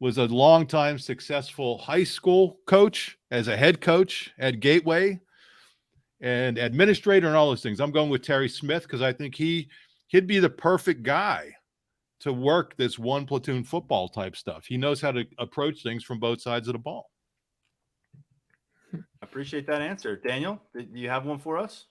was a longtime successful high school coach as a head coach at Gateway and administrator and all those things. I'm going with Terry Smith because I think he'd be the perfect guy to work this one platoon football type stuff. He knows how to approach things from both sides of the ball. I appreciate that answer. Daniel, do you have one for us?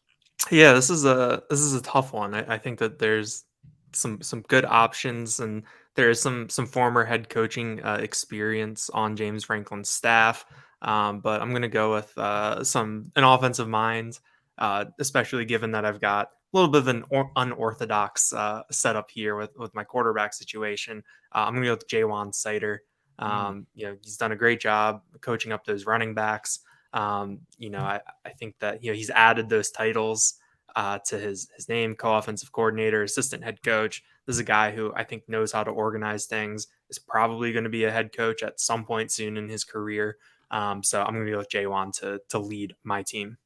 Yeah, this is a tough one. I think that there's some good options, and there is some former head coaching experience on James Franklin's staff. But I'm going to go with an offensive mind, especially given that I've got a little bit of an unorthodox setup here with my quarterback situation. I'm going to go with Jaywan Sider. He's done a great job coaching up those running backs. I think that he's added those titles to his name: co-offensive coordinator, assistant head coach. This is a guy who I think knows how to organize things, is probably going to be a head coach at some point soon in his career. So I'm going to go with Jaywan to lead my team.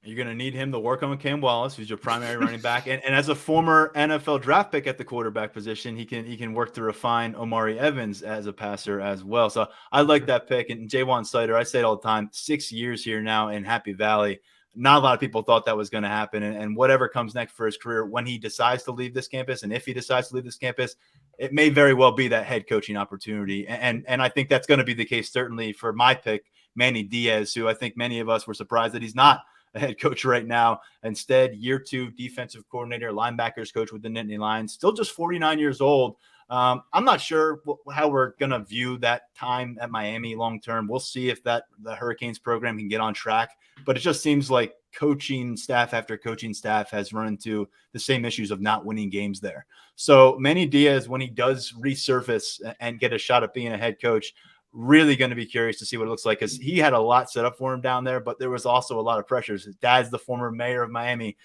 You're going to need him to work on Cam Wallace, who's your primary running back. And as a former NFL draft pick at the quarterback position, he can work to refine Omari Evans as a passer as well. So I like that pick. And Jaywan Sider, I say it all the time, 6 years here now in Happy Valley. Not a lot of people thought that was going to happen. And whatever comes next for his career, when he decides to leave this campus, and if he decides to leave this campus, it may very well be that head coaching opportunity. And I think that's going to be the case, certainly for my pick, Manny Diaz, who I think many of us were surprised that he's not a head coach right now. Instead, year 2 defensive coordinator, linebackers coach with the Nittany Lions, still just 49 years old. I'm not sure how we're going to view that time at Miami long term. We'll see if the Hurricanes program can get on track. But it just seems like coaching staff after coaching staff has run into the same issues of not winning games there. So Manny Diaz, when he does resurface and get a shot at being a head coach, really going to be curious to see what it looks like, because he had a lot set up for him down there, but there was also a lot of pressures. His dad's the former mayor of Miami,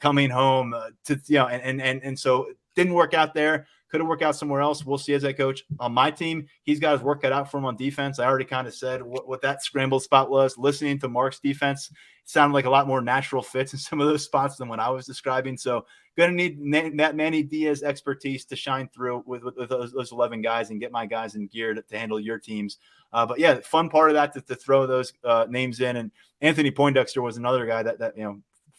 coming home and so it didn't work out there. Could have worked out somewhere else. We'll see as a coach. On my team, he's got his work cut out for him on defense. I already kind of said what that scrambled spot was. Listening to Mark's defense, it sounded like a lot more natural fits in some of those spots than what I was describing. So going to need that Manny Diaz expertise to shine through with those 11 guys and get my guys in gear to handle your teams. But yeah, fun part of that to throw those names in. And Anthony Poindexter was another guy that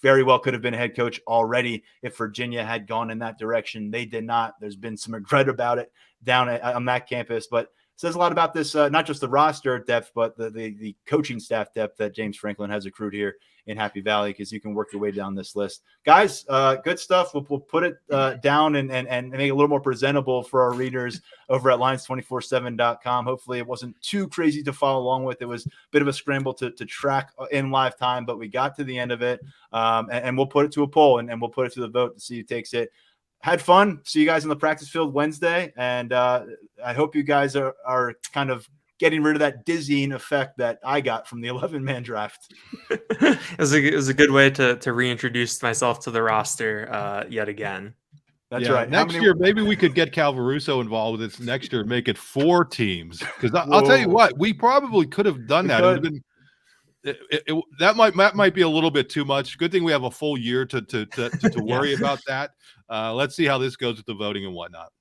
very well could have been a head coach already if Virginia had gone in that direction. They did not. There's been some regret about it down on that campus, but it says a lot about this, not just the roster depth, but the coaching staff depth that James Franklin has accrued here in Happy Valley, because you can work your way down this list. Guys, good stuff. We'll put it down and make it a little more presentable for our readers over at Lions247.com. Hopefully it wasn't too crazy to follow along with. It was a bit of a scramble to track in live time, but we got to the end of it. And we'll put it to a poll and we'll put it to the vote to see who takes it. Had fun. See you guys in the practice field Wednesday. And I hope you guys are kind of getting rid of that dizzying effect that I got from the 11-man draft. It was a good way to reintroduce myself to the roster yet again. That's Yeah, right. next year, maybe we could get Calvaruso involved with this next year, make it 4 teams. Because I'll tell you what, we probably could have done that. It would have been that might be a little bit too much. Good thing we have a full year to worry about that. Let's see how this goes with the voting and whatnot.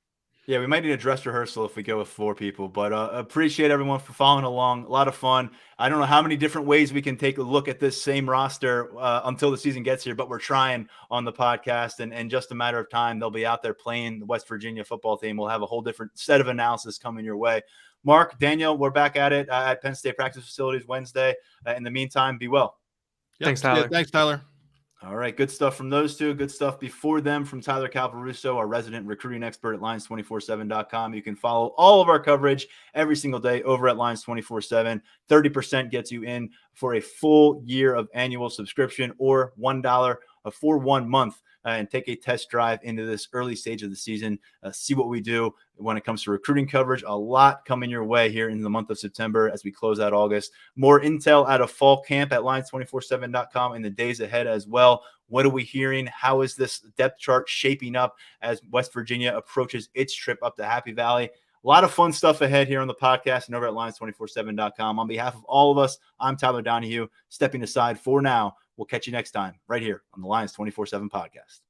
Yeah, we might need a dress rehearsal if we go with 4 people, but appreciate everyone for following along. A lot of fun. I don't know how many different ways we can take a look at this same roster until the season gets here, but we're trying on the podcast, and just a matter of time, they'll be out there playing the West Virginia football team. We'll have a whole different set of analysis coming your way. Mark, Daniel, we're back at it at Penn State practice facilities Wednesday. In the meantime, be well. Yep. Thanks, Tyler. Yeah, thanks, Tyler. All right, good stuff from those two. Good stuff before them from Tyler Calvaruso, our resident recruiting expert at Lions247.com. You can follow all of our coverage every single day over at Lions247. 30% gets you in for a full year of annual subscription, or $1 for 1 month, and take a test drive into this early stage of the season. See what we do when it comes to recruiting coverage. A lot coming your way here in the month of September as we close out August. More intel out of fall camp at Lions247.com in the days ahead as well. What are we hearing? How is this depth chart shaping up as West Virginia approaches its trip up to Happy Valley? A lot of fun stuff ahead here on the podcast and over at Lions247.com. On behalf of all of us, I'm Tyler Donahue, stepping aside for now. We'll catch you next time right here on the Lions 24/7 podcast.